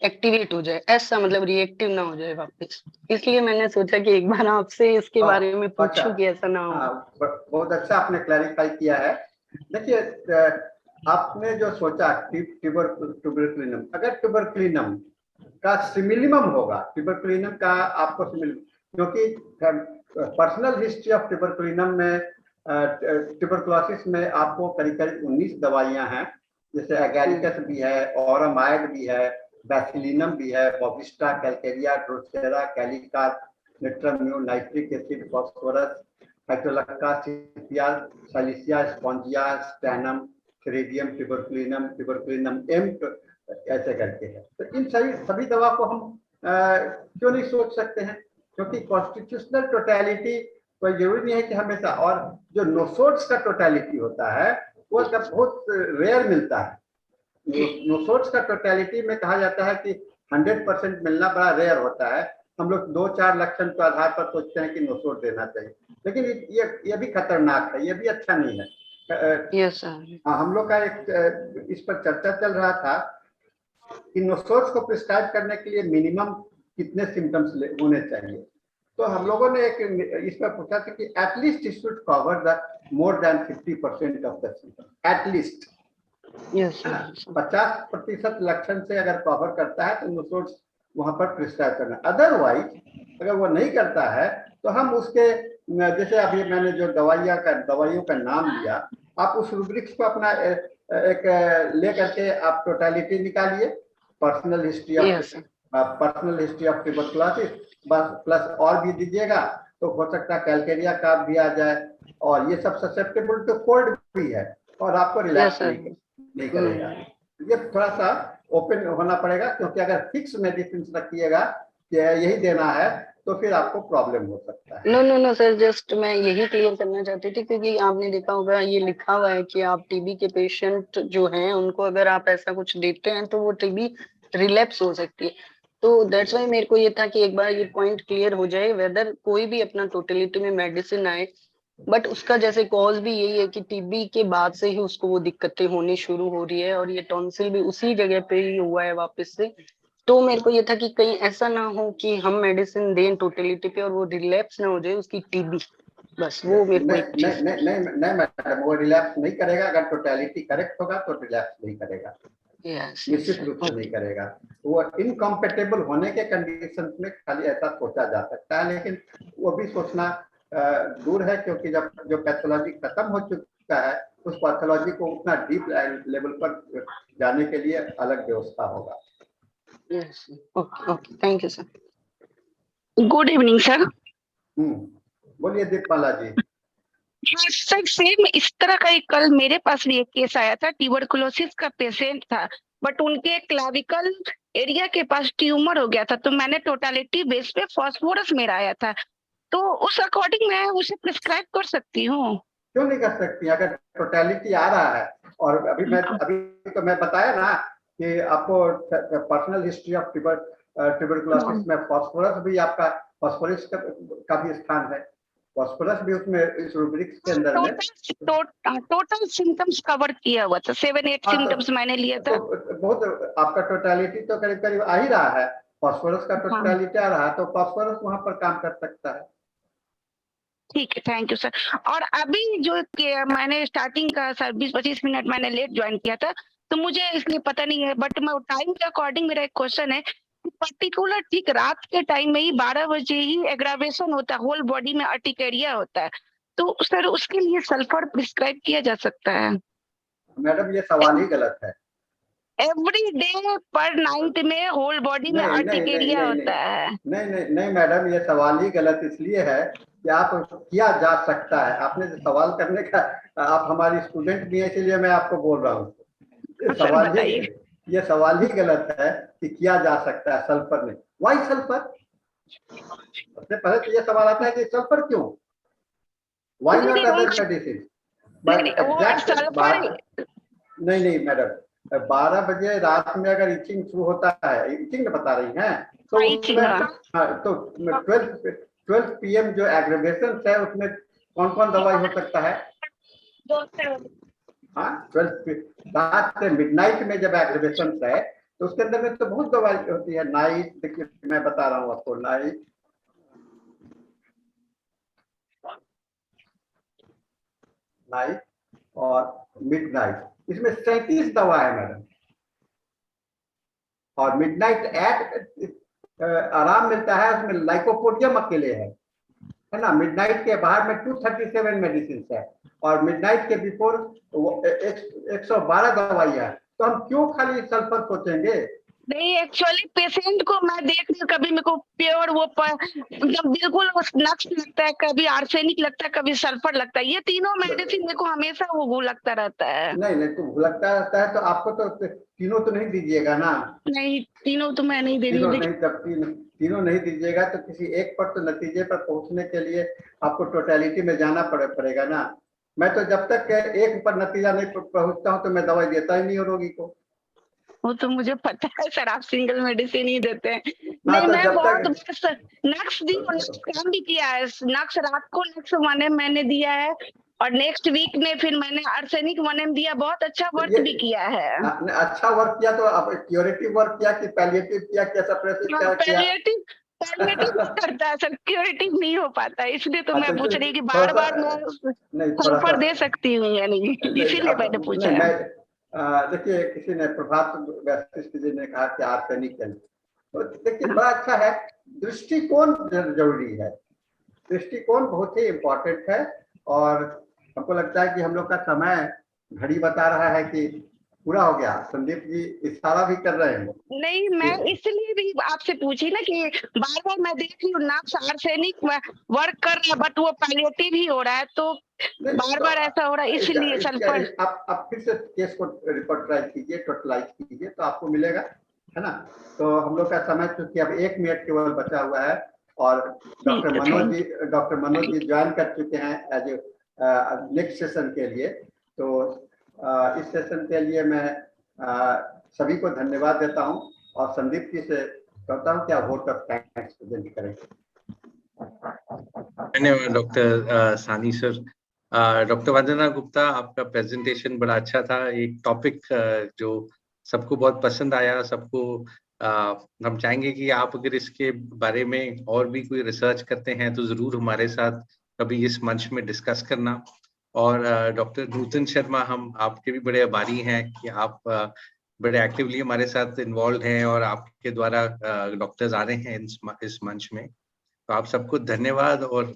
एक्टिवेट हो जाए, ऐसा मतलब रिएक्टिव ना हो जाए वापस। इसलिए मैंने सोचा कि एक बार आपसे इसके बारे में पूछूं कि ऐसा ना हो। बहुत अच्छा आपने क्लैरिफाई किया है। देखिए, आपने जो सोचा ट्यूबरकुलिनम, अगर ट्यूबरकुलिनम का सिमिलिमम होगा, ट्यूबरकुलिनम का आपको क्योंकि पर्सनल हिस्ट्री ऑफ ट्यूबरकुलिनम में ट्यूबरकुलोसिस में आपको करीब 19 दवाइयां हैं, जैसे एगैरिकस भी है, औरमाइड भी है, बैसिलिनम भी है, bovista, calcarea, drosera, kali car, natrum mur, nitric acid, phosphorus, हाइड्रोलक्का, सिपिया, साइलिसिया, स्पॉन्जिया, स्टैनम, थ्रेडियम, ट्यूबरकुलिनम एम, ऐसे करके है। तो इन सभी दवा को हम क्यों नहीं सोच सकते हैं? क्योंकि कॉन्स्टिट्यूशनल टोटलिटी कोई जरूरी नहीं है कि हमेशा, और जो नोसोड्स का टोटलिटी होता है वो बहुत रेयर मिलता है। नोसोड्स का टोटलिटी में कहा जाता है कि 100% मिलना बड़ा रेयर होता है। हम लोग 2-4 लक्षण के आधार पर सोचते हैं कि नोसोड देना चाहिए, लेकिन ये भी खतरनाक है, ये भी अच्छा नहीं है। Yes sir. हम लोग का एक इस पर चर्चा चल रहा था कि नोसोड को प्रिस्क्राइब करने के लिए मिनिमम कितने सिम्टम्स होने चाहिए। तो हम लोगों ने एक इस पर पूछा था कि at least it should cover the more than 50% of the symptoms, at least. Yes 50% लक्षण से अगर कवर करता है तो नोसोड वहां पर प्रिस्क्राइब करना। अदरवाइज अगर वो नहीं करता है तो हम उसके, जैसे अभी मैंने जो दवाइयों का नाम लिया, आप उस रूब्रिक्स को अपना एक ले करके आप टोटलिटी निकालिए, personal history of tuberculosis plus और भी दीजिएगा तो हो सकता है कैलकेरिया का भी आ जाए, और ये सब ससेप्टेबल टू कोल्ड भी है और आपको रिलैक्स नहीं करेगा। ये थोड़ा सा ओपन होना पड़ेगा, क्योंकि अगर फिक्स मेडिसिन रखिएगा कि यही देना है तो फिर आपको प्रॉब्लम हो सकता है। नो सर, जस्ट मैं यही क्लियर करना चाहती थी, क्योंकि आपने देखा होगा ये लिखा हुआ है कि आप टीबी के पेशेंट जो हैं उनको अगर आप ऐसा कुछ देते हैं तो वो टीबी रिलैप्स हो सकती है। तो दैट्स वाई मेरे को ये था कि एक बार ये पॉइंट क्लियर हो जाए, वेदर कोई भी अपना टोटलिटी में मेडिसिन आए, बट उसका जैसे कॉज भी यही है कि टीबी के बाद से ही उसको वो दिक्कतें होनी शुरू हो रही है, और ये टॉन्सिल भी उसी जगह पे ही हुआ है वापस से। तो मेरे को ये था कि कहीं ऐसा ना हो कि हम मेडिसिन दें टोटलिटी पे और वो रिलैप्स ना हो जाए उसकी टीबी, बस वो मेरे को एक चीज। नहीं मैडम, वो रिलैप्स नहीं करेगा। अगर टोटलिटी करेक्ट होगा तो रिलैप्स नहीं करेगा, निश्चित रूप से नहीं करेगा। वो इनकम्पेटेबल होने के कंडीशन में खाली ऐसा सोचा जा सकता है, लेकिन वो भी सोचना दूर है, क्योंकि जब जो पैथोलॉजी खत्म हो चुका है उस पैथोलॉजी को उतना डीप लेवल पर जाने के लिए अलग व्यवस्था होगा। Yes okay thank you sir. Good evening sir. बोलिए दीपमाला जी। सर सेम इस तरह का एक कल मेरे पास भी एक केस आया था, ट्यूबरकुलोसिस का पेशेंट था, बट उनके क्लाविकल एरिया के पास ट्यूमर हो गया था, तो मैंने टोटलिटी बेस पे फास्फोरस मेरा आया था, तो उस अकॉर्डिंग मैं उसे प्रिस्क्राइब कर सकती हूँ? क्यों नहीं कर सकती? अगर टोटलिटी आ रहा है, और अभी तो मैं बताया ना कि आपको पर्सनल हिस्ट्री ऑफ ट्यूबरकुलोसिस में फास्फोरस भी आपका, फास्फोरस का भी स्थान है, फास्फोरस भी उसमें इस रूब्रिक्स के अंदर में टोटल सिम्टम्स कवर किया हुआ था, 7-8 सिम्टम्स मैंने लिया था। तो बहुत आपका टोटलिटी तो करीब करीब आ ही रहा है, फास्फोरस का टोटलिटी आ रहा है, तो फास्फोरस वहां पर काम कर सकता है। ठीक है, थैंक यू सर। और अभी जो मैंने स्टार्टिंग का 20-25 मिनट मैंने लेट ज्वाइन किया था, तो मुझे इसलिए पता नहीं है, बट मैं टाइम के अकॉर्डिंग मेरा एक क्वेश्चन है, पर्टिकुलर ठीक रात के टाइम में ही 12 बजे ही एग्रावेशन होता है, होल बॉडी में अर्टिकेरिया होता है, तो सर उसके लिए सल्फर प्रिस्क्राइब किया जा सकता है? मैडम ये सवाल ही गलत है। एवरी डे पर नाइट में होल बॉडी में अर्टिकेरिया होता है। नहीं मैडम, ये सवाल ही गलत इसलिए है कि आप किया जा सकता है। आपने जो सवाल करने का, आप हमारी स्टूडेंट भी है इसलिए मैं आपको बोल रहा हूँ। ये सवाल ही गलत है कि किया जा सकता है सल्फर में। Why sulphur? सबसे पहले तो ये सवाल आता है कि सल्फर क्यों? Why not other medicine? नहीं मैडम, 12 बजे रात में अगर इचिंग शुरू होता है, इचिंग में बता रही हैं, तो 12 PM जो एग्रेवेशन है उसमें कौन कौन दवाई हो सकता है? हाँ, 12 रात से मिडनाइट में जब एग्रेवेशन है तो उसके अंदर में तो बहुत दवाई होती है। नाइट, देखिए मैं बता रहा हूँ आपको, नाइट और मिडनाइट, इसमें 37 दवा है मैडम। और मिडनाइट एट आराम मिलता है, उसमें लाइकोपोडियम अकेले है ना। मिडनाइट के बाहर में 237 मेडिसिन है, और मिडनाइट के बिफोर 112 दवाइयां। तो हम क्यों खाली सल्फर सोचेंगे? नहीं, एक्चुअली पेशेंट को मैं देख रही हूँ, कभी मेरे को प्योर वो एकदम बिल्कुल नक्स लगता है, कभी आर्सेनिक लगता है, कभी सल्फर लगता है, ये तीनों मेडिसिन मेरे को हमेशा वो भूलता रहता है। नहीं तो भूलता रहता है तो आपको तो तीनों तो नहीं दीजिएगा ना। नहीं, तीनों तो मैं नहीं दे रही। तीनों नहीं दीजिएगा तो किसी एक पर तो नतीजे पर पहुंचने के लिए आपको टोटलिटी में जाना पड़ेगा ना। मैं तो जब तक एक पर नतीजा नहीं पहुंचता हूं तो मैं दवाई देता ही नहीं हूँ रोगी को। वो तो मुझे पता है सर, आप सिंगल मेडिसिन ही देते हैं। हाँ, नहीं तो मैं जब बहुत तक नेक्स्ट दिन नेक्स्ट काम भी किया है, नेक्स्ट रात को नेक्स्ट 1M मैंने दिया है, और नेक्स्ट वीक में फिर मैंने आर्सेनिक 1M दिया, बहुत अच्छा वर्क भी किया है। आपने अच्छा वर्क किया, तो आप क्यूरेटिव वर्क किया कि पैलिएटिव किया, क्या सप्रेसिव क्या किया? पैलिएटिव करता है सर, क्यूरेटिव नहीं हो पाता, इसलिए तो मैं पूछ रही हूँ कि थोड़ा बार सा बार मैं नहीं, थोड़ा सल्फर सा दे सकती हूँ या नहीं, इसीलिए मैंने पूछा नहीं, है। मैं देखिए, किसी ने प्रभात वैशिष्ट जी ने कहा कि आर्सेनिक है, तो देखिए बड़ा अच्छा है, दृष्टिकोण जरूरी है, दृष्टिकोण बहुत ही इम्पोर्टेंट है। और हमको लगता है कि हम लोग का समय घड़ी बता रहा है कि पूरा हो गया। संदीप जी इशारा भी कर रहे हैं। नहीं, मैं इसलिए भी आपसे पूछी ना कि बार बार मैं देख रही हूँ नाक्स आर्सेनिक वर्क कर रहा है, बट वो पैलिएटिव ही हो रहा है, तो बार बार ऐसा हो रहा है, इसलिए सल्फर। आप फिर से केस को रिपोर्ट ट्राई कीजिए, टोटलाइज कीजिए, तो आपको मिलेगा, है ना। तो हम लोग का समय चूंकि अब 1 मिनट केवल बचा हुआ है, और डॉक्टर मनोज जी ज्वाइन कर चुके हैं एज नेक्स्ट सेशन के लिए। तो इस सेशन के लिए मैं सभी को धन्यवाद देता हूं, और संदीप जी से कहता हूं कि आप वोट ऑफ थैंक्स प्रेजेंट करेंगे। धन्यवाद डॉक्टर सानी सर। डॉक्टर वंदना गुप्ता, आपका प्रेजेंटेशन बड़ा अच्छा था। एक टॉपिक जो सबको बहुत पसंद आया, सबको हम चाहेंगे कि आप अगर इसके बारे में और भी कोई रिसर्च करते हैं तो जरूर हमारे साथ कभी इस मंच में डिस्कस करना। और डॉक्टर नूतन शर्मा, हम आपके भी बड़े आभारी हैं कि आप बड़े एक्टिवली हमारे साथ इन्वॉल्व हैं और आपके द्वारा डॉक्टर्स आ रहे हैं इस मंच में। तो आप सबको धन्यवाद, और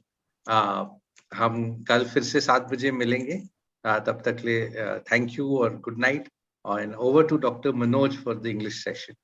हम कल फिर से 7 बजे मिलेंगे। तब तक ले थैंक यू और गुड नाइट, और over to doctor Manoj for the English session.